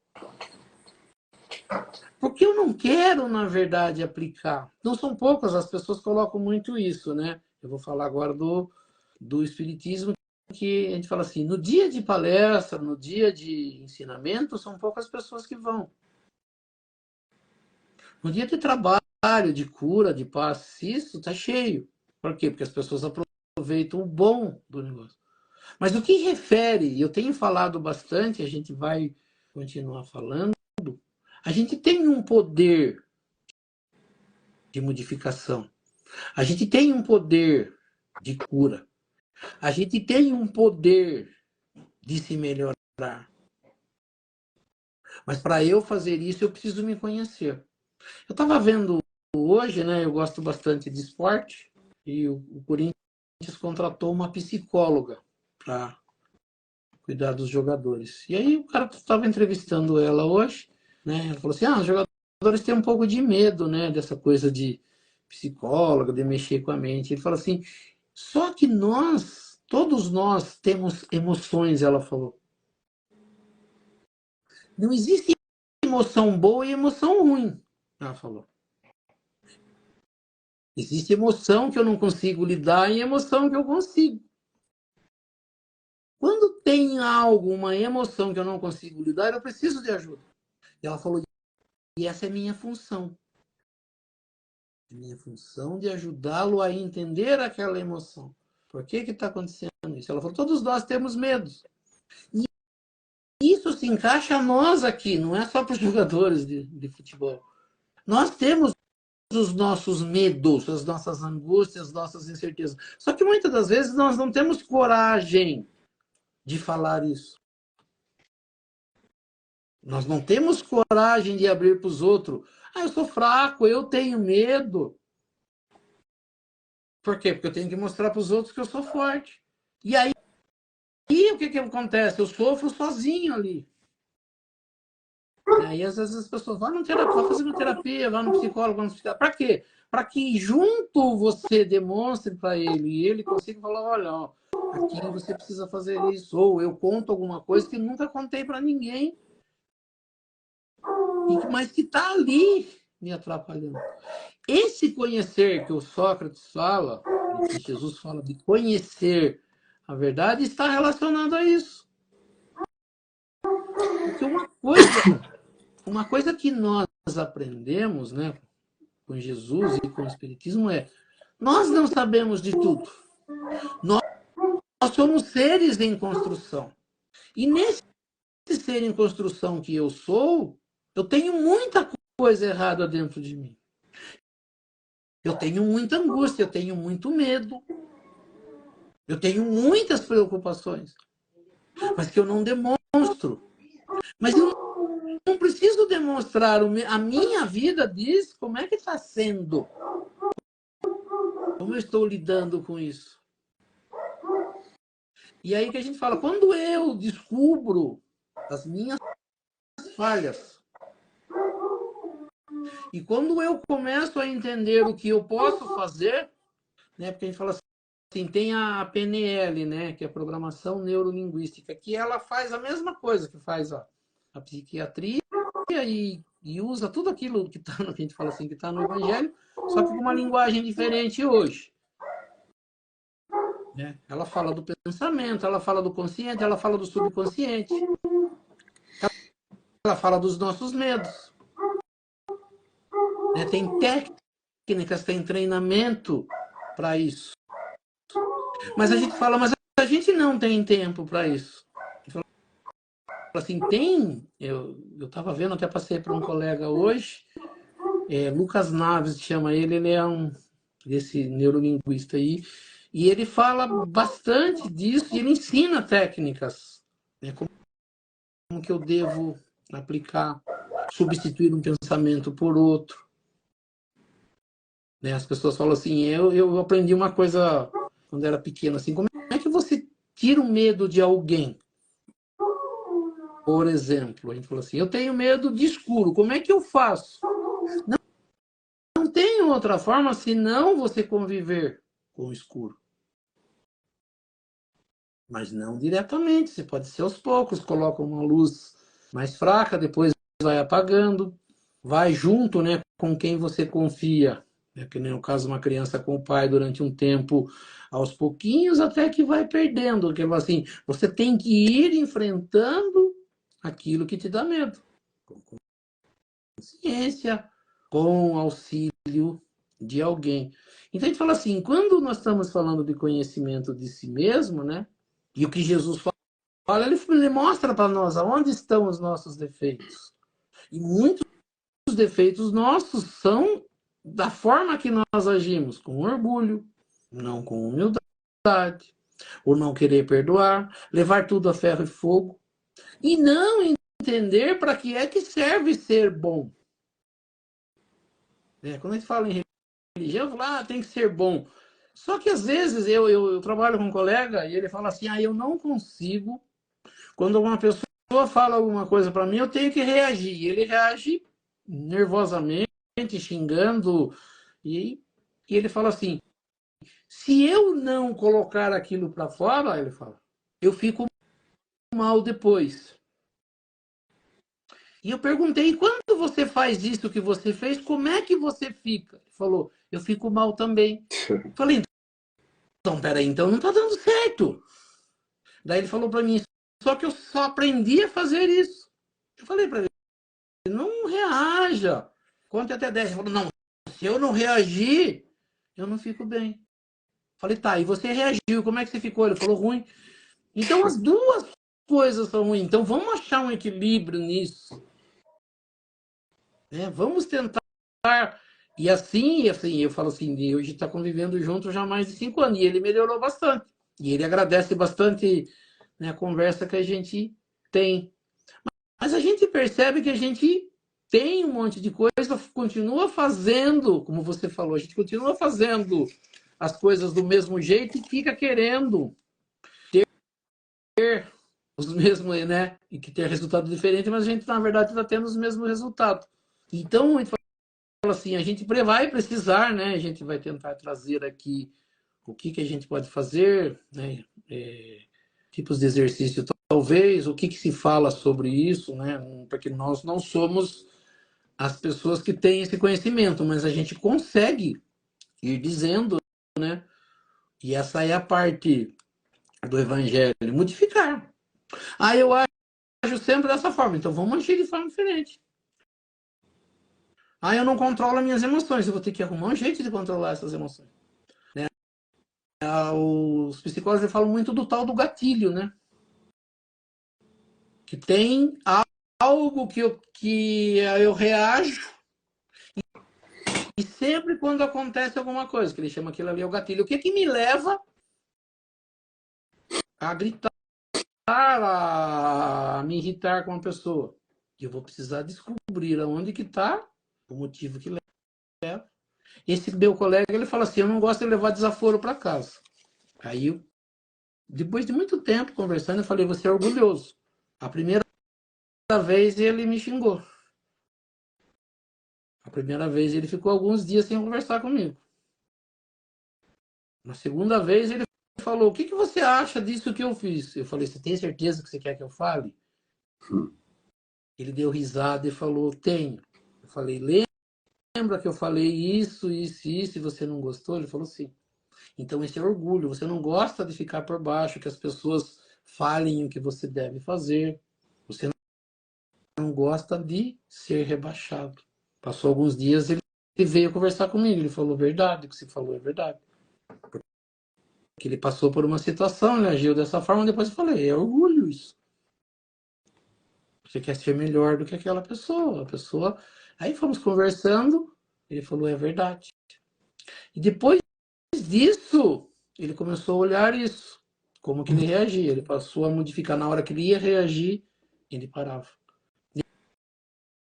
Porque eu não quero, na verdade, aplicar. Não são poucas, as pessoas colocam muito isso, né? Eu vou falar agora do espiritismo, que a gente fala assim, no dia de palestra, no dia de ensinamento, são poucas pessoas que vão. No dia de trabalho, de cura, de paz, isso está cheio. Por quê? Porque as pessoas aproveitam o bom do negócio. Mas o que refere, eu tenho falado bastante, a gente vai continuar falando, a gente tem um poder de modificação. A gente tem um poder de cura. A gente tem um poder de se melhorar. Mas para eu fazer isso, eu preciso me conhecer. Eu estava vendo hoje, né? Eu gosto bastante de esporte e o Corinthians contratou uma psicóloga para cuidar dos jogadores. E aí o cara estava entrevistando ela hoje, né? Ela falou assim: os jogadores têm um pouco de medo, né? Dessa coisa de psicóloga, de mexer com a mente. Ele fala assim: só que todos nós temos emoções, ela falou. Não existe emoção boa e emoção ruim, ela falou. Existe emoção que eu não consigo lidar e emoção que eu consigo. Quando tem algo, uma emoção que eu não consigo lidar, eu preciso de ajuda. E ela falou: e essa é minha função. Minha função de ajudá-lo a entender aquela emoção. Por que está acontecendo isso? Ela falou: todos nós temos medos. E isso se encaixa a nós aqui, não é só para os jogadores de futebol. Nós temos os nossos medos, as nossas angústias, as nossas incertezas. Só que muitas das vezes nós não temos coragem de falar isso. Nós não temos coragem de abrir para os outros. Eu sou fraco, eu tenho medo. Por quê? Porque eu tenho que mostrar para os outros que eu sou forte. E aí, o que acontece? Eu sofro sozinho ali. E aí, às vezes, as pessoas vão fazer uma terapia, vão no psicólogo, vão no psiquiatra. Para quê? Para que junto você demonstre para ele e ele consiga falar: olha, ó, aqui você precisa fazer isso. Ou eu conto alguma coisa que nunca contei para ninguém, mas que está ali me atrapalhando. Esse conhecer que o Sócrates fala, que Jesus fala de conhecer a verdade, está relacionado a isso. Porque uma coisa que nós aprendemos, né, com Jesus e com o Espiritismo nós não sabemos de tudo. Nós somos seres em construção. E nesse ser em construção que eu sou, eu tenho muita coisa errada dentro de mim. Eu tenho muita angústia, eu tenho muito medo. Eu tenho muitas preocupações, mas que eu não demonstro. Mas eu não preciso demonstrar. A minha vida diz como é que está sendo. Como eu estou lidando com isso. E aí que a gente fala, quando eu descubro as minhas falhas, e quando eu começo a entender o que eu posso fazer, né, porque a gente fala assim, tem a PNL, né, que é a Programação Neurolinguística, que ela faz a mesma coisa que faz a psiquiatria e usa tudo aquilo que tá, que a gente fala assim, que está no Evangelho, só que com uma linguagem diferente hoje. Né? Ela fala do pensamento, ela fala do consciente, ela fala do subconsciente. Ela fala dos nossos medos. Né? Tem técnicas, tem treinamento para isso. Mas a gente fala, mas a gente não tem tempo para isso. Assim, eu estava vendo, até passei para um colega hoje, Lucas Naves chama ele é desse neurolinguista aí, e ele fala bastante disso, e ele ensina técnicas, né, como que eu devo aplicar, substituir um pensamento por outro. Né, as pessoas falam assim, eu aprendi uma coisa quando era pequeno, assim, como é que você tira o medo de alguém? Por exemplo, a gente falou assim, eu tenho medo de escuro, como é que eu faço? Não tem outra forma senão você conviver com o escuro. Mas não diretamente, você pode ser aos poucos, coloca uma luz mais fraca, depois vai apagando, vai junto, né, com quem você confia. É que nem o caso de uma criança com o pai durante um tempo, aos pouquinhos, até que vai perdendo. Que assim, você tem que ir enfrentando aquilo que te dá medo. Com consciência, com auxílio de alguém. Então a gente fala assim, quando nós estamos falando de conhecimento de si mesmo, né? E o que Jesus fala, ele mostra para nós aonde estão os nossos defeitos. E muitos defeitos nossos são da forma que nós agimos, com orgulho, não com humildade, ou não querer perdoar, levar tudo a ferro e fogo, e não entender para que é que serve ser bom. né? Quando a gente fala em religião, eu falo, ah, tem que ser bom. Só que às vezes eu trabalho com um colega e ele fala assim, ah, eu não consigo, quando uma pessoa fala alguma coisa para mim, eu tenho que reagir. E ele reage nervosamente, xingando, e ele fala assim, se eu não colocar aquilo para fora, ele fala, eu fico mal depois. E eu perguntei, quando você faz isso que você fez, como é que você fica? Ele falou, eu fico mal também. Eu falei, então, peraí, então não está dando certo. Daí ele falou para mim, só que eu só aprendi a fazer isso. Eu falei para ele, não reaja. Conte até 10. Ele falou, não, se eu não reagir, eu não fico bem. Eu falei, tá, e você reagiu, como é que você ficou? Ele falou, ruim. Então as duas coisas são ruins. Então vamos achar um equilíbrio nisso. Né? Vamos tentar. E assim, eu falo assim, hoje está convivendo junto já há mais de 5 anos. E ele melhorou bastante. E ele agradece bastante, né, a conversa que a gente tem. Mas a gente percebe que a gente tem um monte de coisa, continua fazendo, como você falou, a gente continua fazendo as coisas do mesmo jeito e fica querendo ter os mesmos, né? E que ter resultado diferente, mas a gente, na verdade, está tendo os mesmos resultados. Então, a gente fala assim, a gente vai precisar, né? A gente vai tentar trazer aqui o que a gente pode fazer, né? Tipos de exercício, talvez, o que se fala sobre isso, né? Porque nós não somos as pessoas que têm esse conhecimento, mas a gente consegue ir dizendo, né? E essa é a parte do evangelho, modificar. Aí eu ajo sempre dessa forma, então vamos agir de forma diferente. Aí eu não controlo as minhas emoções, eu vou ter que arrumar um jeito de controlar essas emoções. Né? Os psicólogos falam muito do tal do gatilho, né? Que tem algo que eu reajo e sempre quando acontece alguma coisa, que ele chama aquilo ali é o gatilho. O que me leva a gritar, a me irritar com uma pessoa? Eu vou precisar descobrir aonde que está o motivo que leva. Esse meu colega, ele fala assim, eu não gosto de levar desaforo para casa. Aí, depois de muito tempo conversando, eu falei, você é orgulhoso. A primeira vez ele me xingou. A primeira vez ele ficou alguns dias sem conversar comigo. Na segunda vez ele falou, o que você acha disso que eu fiz? Eu falei, você tem certeza que você quer que eu fale? Ele deu risada e falou, tenho. Eu falei, lembra que eu falei isso, e você não gostou? Ele falou, sim. Então esse é orgulho, você não gosta de ficar por baixo, que as pessoas falem o que você deve fazer. Você não gosta de ser rebaixado. Passou alguns dias, ele veio conversar comigo, ele falou, verdade, o que você falou é verdade. Que ele passou por uma situação, ele agiu dessa forma, depois eu falei, é orgulho isso. Você quer ser melhor do que aquela pessoa. A pessoa... Aí fomos conversando, ele falou, é verdade. E depois disso, ele começou a olhar isso, como que ele reagia. Ele passou a modificar. Na hora que ele ia reagir, ele parava. E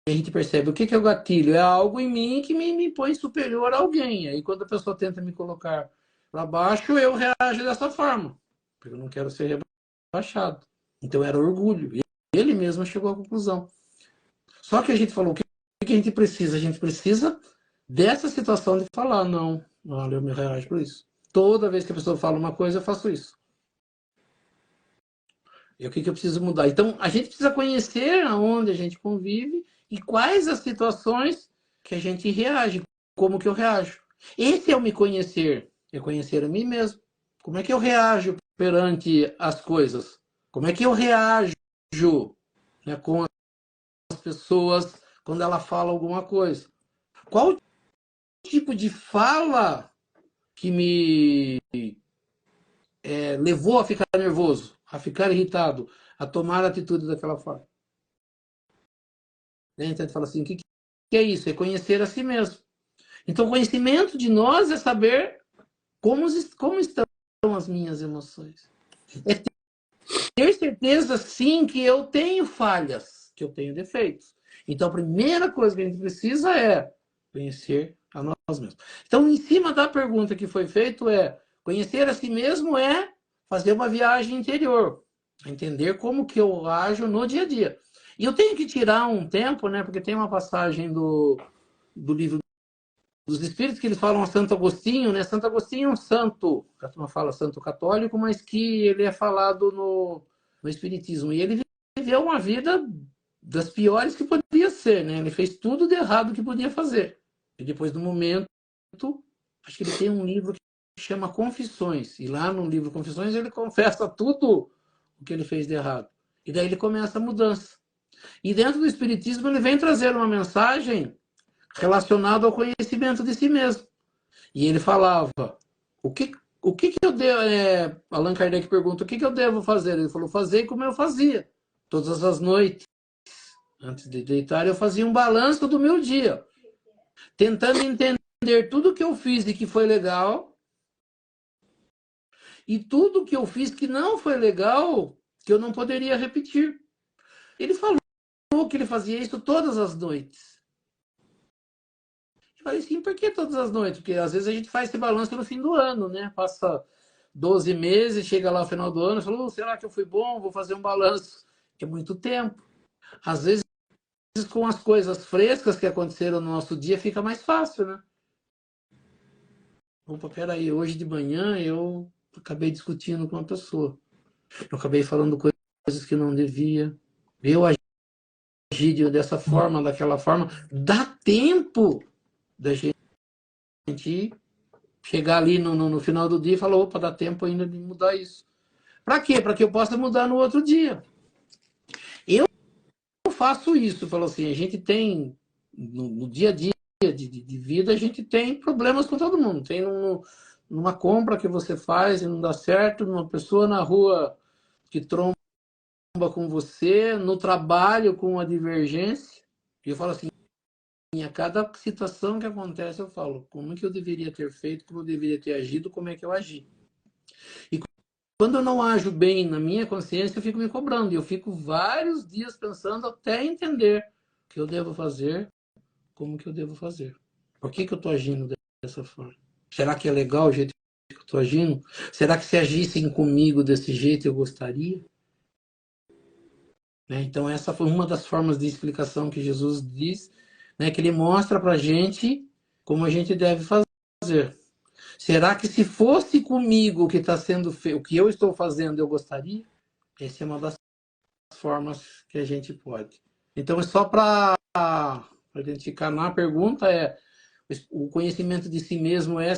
a gente percebe o que é o gatilho. É algo em mim que me põe superior a alguém. Aí quando a pessoa tenta me colocar para baixo, eu reajo dessa forma. Porque eu não quero ser rebaixado. Então era orgulho. E ele mesmo chegou à conclusão. Só que a gente falou, o que a gente precisa? A gente precisa dessa situação de falar, não, olha, eu me reajo por isso. Toda vez que a pessoa fala uma coisa, eu faço isso. E o que eu preciso mudar? Então, a gente precisa conhecer aonde a gente convive e quais as situações que a gente reage, como que eu reajo. Esse é o me conhecer, é conhecer a mim mesmo. Como é que eu reajo perante as coisas? Como é que eu reajo, né, com as pessoas quando ela fala alguma coisa? Qual tipo de fala que me levou a ficar nervoso, a ficar irritado, a tomar a atitude daquela forma? Então, ele fala assim, o que é isso? É conhecer a si mesmo. Então, o conhecimento de nós é saber como estão as minhas emoções. É ter certeza, sim, que eu tenho falhas, que eu tenho defeitos. Então, a primeira coisa que a gente precisa é conhecer A nós mesmos. Então, em cima da pergunta que foi feita conhecer a si mesmo é fazer uma viagem interior, entender como que eu ajo no dia a dia. E eu tenho que tirar um tempo, né, porque tem uma passagem do livro dos Espíritos que eles falam a Santo Agostinho, né? Santo Agostinho é um santo, a turma fala santo católico, mas que ele é falado no Espiritismo. E ele viveu uma vida das piores que podia ser, né? Ele fez tudo de errado que podia fazer. E depois do momento, acho que ele tem um livro que chama Confissões. E lá no livro Confissões ele confessa tudo o que ele fez de errado. E daí ele começa a mudança. E dentro do Espiritismo ele vem trazer uma mensagem relacionada ao conhecimento de si mesmo. E ele falava, o que eu devo... Allan Kardec pergunta, o que eu devo fazer? Ele falou, fazer como eu fazia. Todas as noites, antes de deitar, eu fazia um balanço do meu dia, tentando entender tudo que eu fiz e que foi legal, e tudo que eu fiz que não foi legal, que eu não poderia repetir. Ele falou que ele fazia isso todas as noites. Eu falei assim, por que todas as noites? Porque às vezes a gente faz esse balanço no fim do ano, né? Passa 12 meses, chega lá no final do ano e fala, será que eu fui bom? Vou fazer um balanço. É muito tempo. Às vezes, com as coisas frescas que aconteceram no nosso dia, fica mais fácil, né? Opa, peraí, hoje de manhã eu acabei discutindo com uma pessoa. Eu acabei falando coisas que não devia. Eu agi dessa forma, daquela forma. Dá tempo da gente chegar ali no final do dia e falar, opa, dá tempo ainda de mudar isso. Para quê? Para que eu possa mudar no outro dia. Eu faço isso, falo assim, a gente tem, no dia a dia de vida, a gente tem problemas com todo mundo. Tem numa compra que você faz e não dá certo, numa pessoa na rua que tromba com você, no trabalho com uma divergência. E eu falo assim, a cada situação que acontece, eu falo, como que eu deveria ter feito, como eu deveria ter agido, como é que eu agi. E quando eu não ajo bem na minha consciência, eu fico me cobrando. E eu fico vários dias pensando até entender o que eu devo fazer, como que eu devo fazer. Por que eu estou agindo dessa forma? Será que é legal o jeito que eu estou agindo? Será que se agissem comigo desse jeito eu gostaria? Né? Então essa foi uma das formas de explicação que Jesus diz, né, que ele mostra para a gente como a gente deve fazer. Será que se fosse comigo o que está sendo feito, o que eu estou fazendo, eu gostaria? Essa é uma das formas que a gente pode. Então, é só para identificar na pergunta, o conhecimento de si mesmo é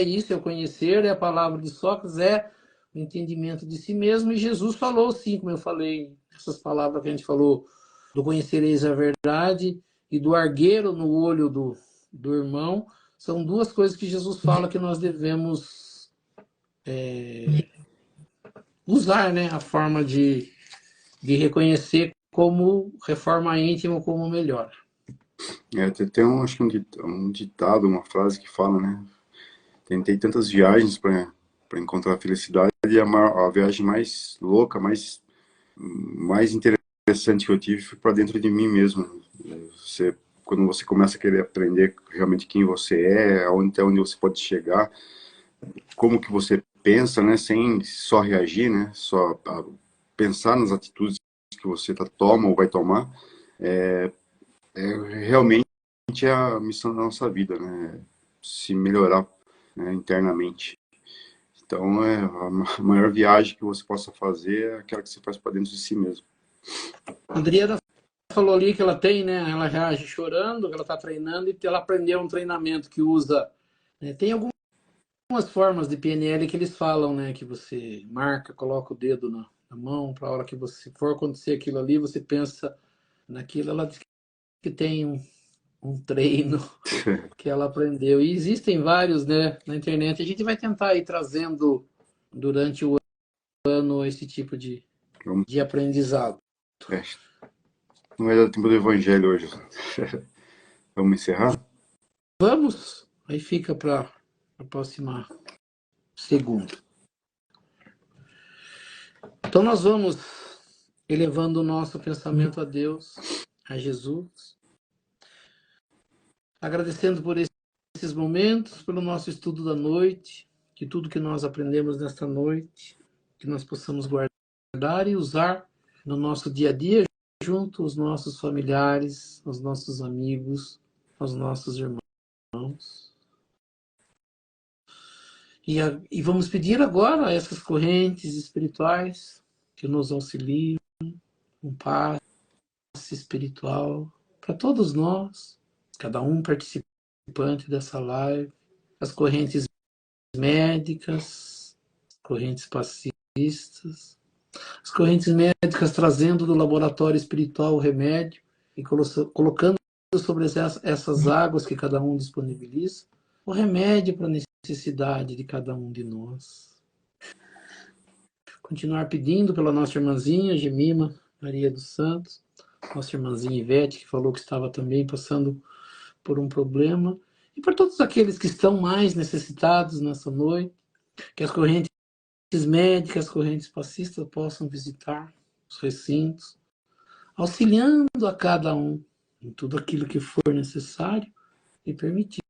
isso, é o conhecer, é a palavra de Sócrates, é o entendimento de si mesmo, e Jesus falou, sim, como eu falei, essas palavras que a gente falou, do conhecereis a verdade e do argueiro no olho do irmão, são duas coisas que Jesus fala que nós devemos usar, né? A forma de reconhecer como reforma íntima, como melhor. Tem acho que um ditado, uma frase que fala, né? Tentei tantas viagens para encontrar a felicidade e a viagem mais louca, mais interessante que eu tive foi para dentro de mim mesmo. Quando você começa a querer aprender realmente quem você é, até onde você pode chegar, como que você pensa, né, sem só reagir, né, só pensar nas atitudes que você toma ou vai tomar, realmente é a missão da nossa vida, né, se melhorar, né, internamente. Então, a maior viagem que você possa fazer é aquela que você faz para dentro de si mesmo. A Adriana falou ali que ela tem, né? Ela reage chorando, que ela está treinando e ela aprendeu um treinamento que usa. Né, tem algumas formas de PNL que eles falam, né? Que você marca, coloca o dedo na mão, para a hora que você for acontecer aquilo ali, você pensa naquilo. Ela diz que tem um treino que ela aprendeu. E existem vários, né, na internet. A gente vai tentar ir trazendo durante o ano esse tipo de aprendizado. Não vai dar tempo do evangelho hoje. Vamos encerrar? Vamos? Aí fica para a próxima segunda. Então nós vamos elevando o nosso pensamento a Deus, a Jesus, agradecendo por esse esses momentos, pelo nosso estudo da noite, que tudo que nós aprendemos nesta noite, que nós possamos guardar e usar no nosso dia a dia, junto aos nossos familiares, aos nossos amigos, aos nossos irmãos. E vamos pedir agora a essas correntes espirituais que nos auxiliem, um passe espiritual para todos nós, cada um participante dessa live, as correntes médicas, correntes pacifistas, as correntes médicas trazendo do laboratório espiritual o remédio e colocando sobre essas águas que cada um disponibiliza, o remédio para a necessidade de cada um de nós. Continuar pedindo pela nossa irmãzinha Gemima Maria dos Santos, nossa irmãzinha Ivete, que falou que estava também passando por um problema, e por todos aqueles que estão mais necessitados nessa noite, que as correntes médicas, as correntes passistas possam visitar os recintos, auxiliando a cada um em tudo aquilo que for necessário e permitido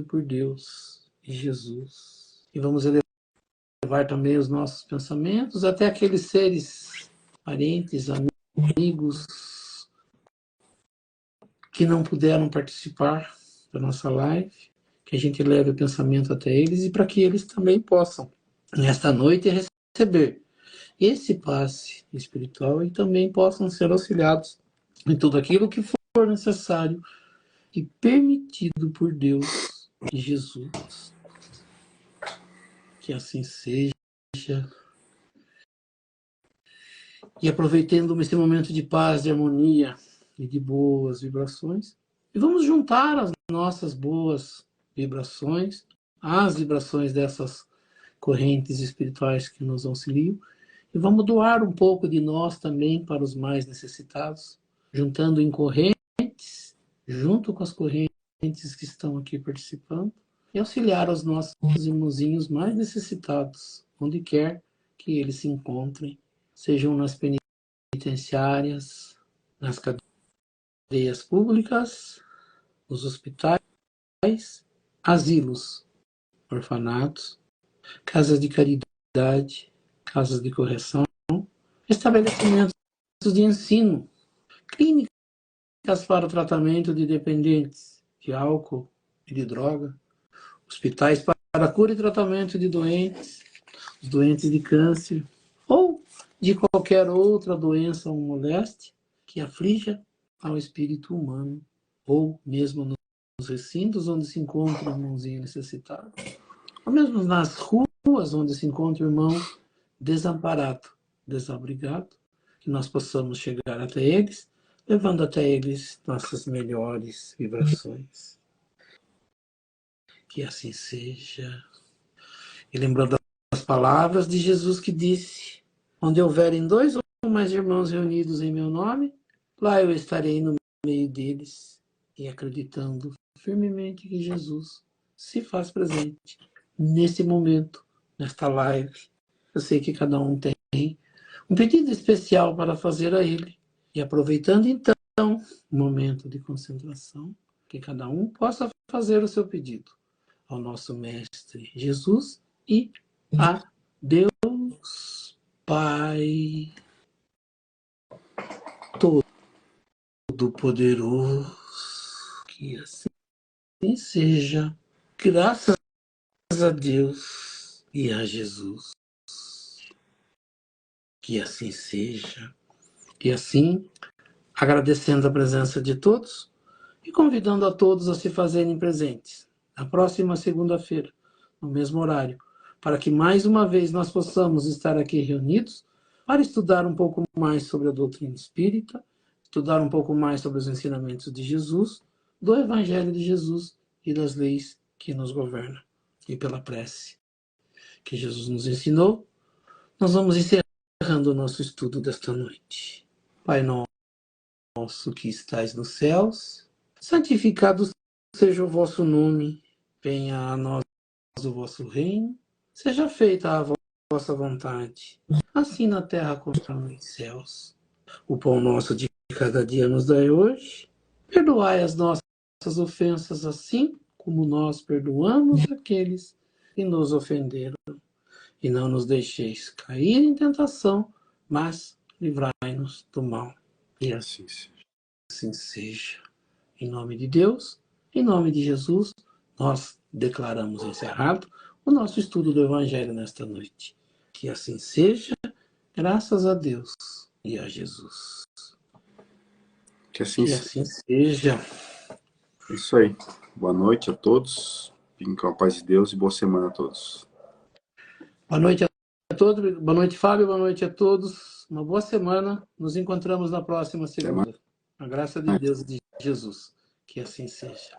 por Deus e Jesus. E vamos elevar também os nossos pensamentos até aqueles seres, parentes, amigos, que não puderam participar da nossa live, que a gente leve o pensamento até eles e para que eles também possam, nesta noite, receber esse passe espiritual e também possam ser auxiliados em tudo aquilo que for necessário e permitido por Deus e Jesus. Que assim seja. E aproveitando esse momento de paz, de harmonia e de boas vibrações, e vamos juntar as nossas boas vibrações às vibrações dessas correntes espirituais que nos auxiliam, e vamos doar um pouco de nós também para os mais necessitados, juntando em correntes, junto com as correntes que estão aqui participando, e auxiliar os nossos irmãozinhos mais necessitados, onde quer que eles se encontrem, sejam nas penitenciárias, nas cadeias públicas, nos hospitais, asilos, orfanatos, casas de caridade, casas de correção, estabelecimentos de ensino, clínicas para o tratamento de dependentes de álcool e de droga, hospitais para a cura e tratamento de doentes, os doentes de câncer ou de qualquer outra doença ou moléstia que aflija ao espírito humano, ou mesmo nos recintos onde se encontra o irmãozinho necessitado, ou mesmo nas ruas onde se encontra o irmão desamparado, desabrigado, que nós possamos chegar até eles, levando até eles nossas melhores vibrações. Que assim seja. E lembrando as palavras de Jesus que disse: onde houverem 2 ou mais irmãos reunidos em meu nome, lá eu estarei no meio deles. E acreditando firmemente que Jesus se faz presente nesse momento, nesta live. Eu sei que cada um tem um pedido especial para fazer a Ele. E aproveitando então o momento de concentração, que cada um possa fazer o seu pedido ao nosso Mestre Jesus e a Deus Pai Todo-Poderoso. Que assim seja, graças a Deus e a Jesus. Que assim seja. E assim, agradecendo a presença de todos e convidando a todos a se fazerem presentes na próxima segunda-feira, no mesmo horário, para que mais uma vez nós possamos estar aqui reunidos para estudar um pouco mais sobre a doutrina espírita, estudar um pouco mais sobre os ensinamentos de Jesus, do Evangelho de Jesus e das leis que nos governam. E pela prece que Jesus nos ensinou, nós vamos encerrando o nosso estudo desta noite. Pai nosso que estais nos céus, santificado seja o vosso nome, venha a nós o vosso reino, seja feita a vossa vontade, assim na terra como nos céus. O pão nosso de cada dia nos dai hoje, perdoai as nossas ofensas, assim como nós perdoamos aqueles que nos ofenderam. E não nos deixeis cair em tentação, mas livrai-nos do mal. E assim seja. Em nome de Deus, em nome de Jesus, nós declaramos encerrado o nosso estudo do Evangelho nesta noite. Que assim seja, graças a Deus e a Jesus. Que assim seja. Isso aí. Boa noite a todos. Fiquem com a paz de Deus e boa semana a todos. Boa noite a todos. Boa noite, Fábio. Boa noite a todos. Uma boa semana. Nos encontramos na próxima segunda. A graça de Deus e de Jesus. Que assim seja.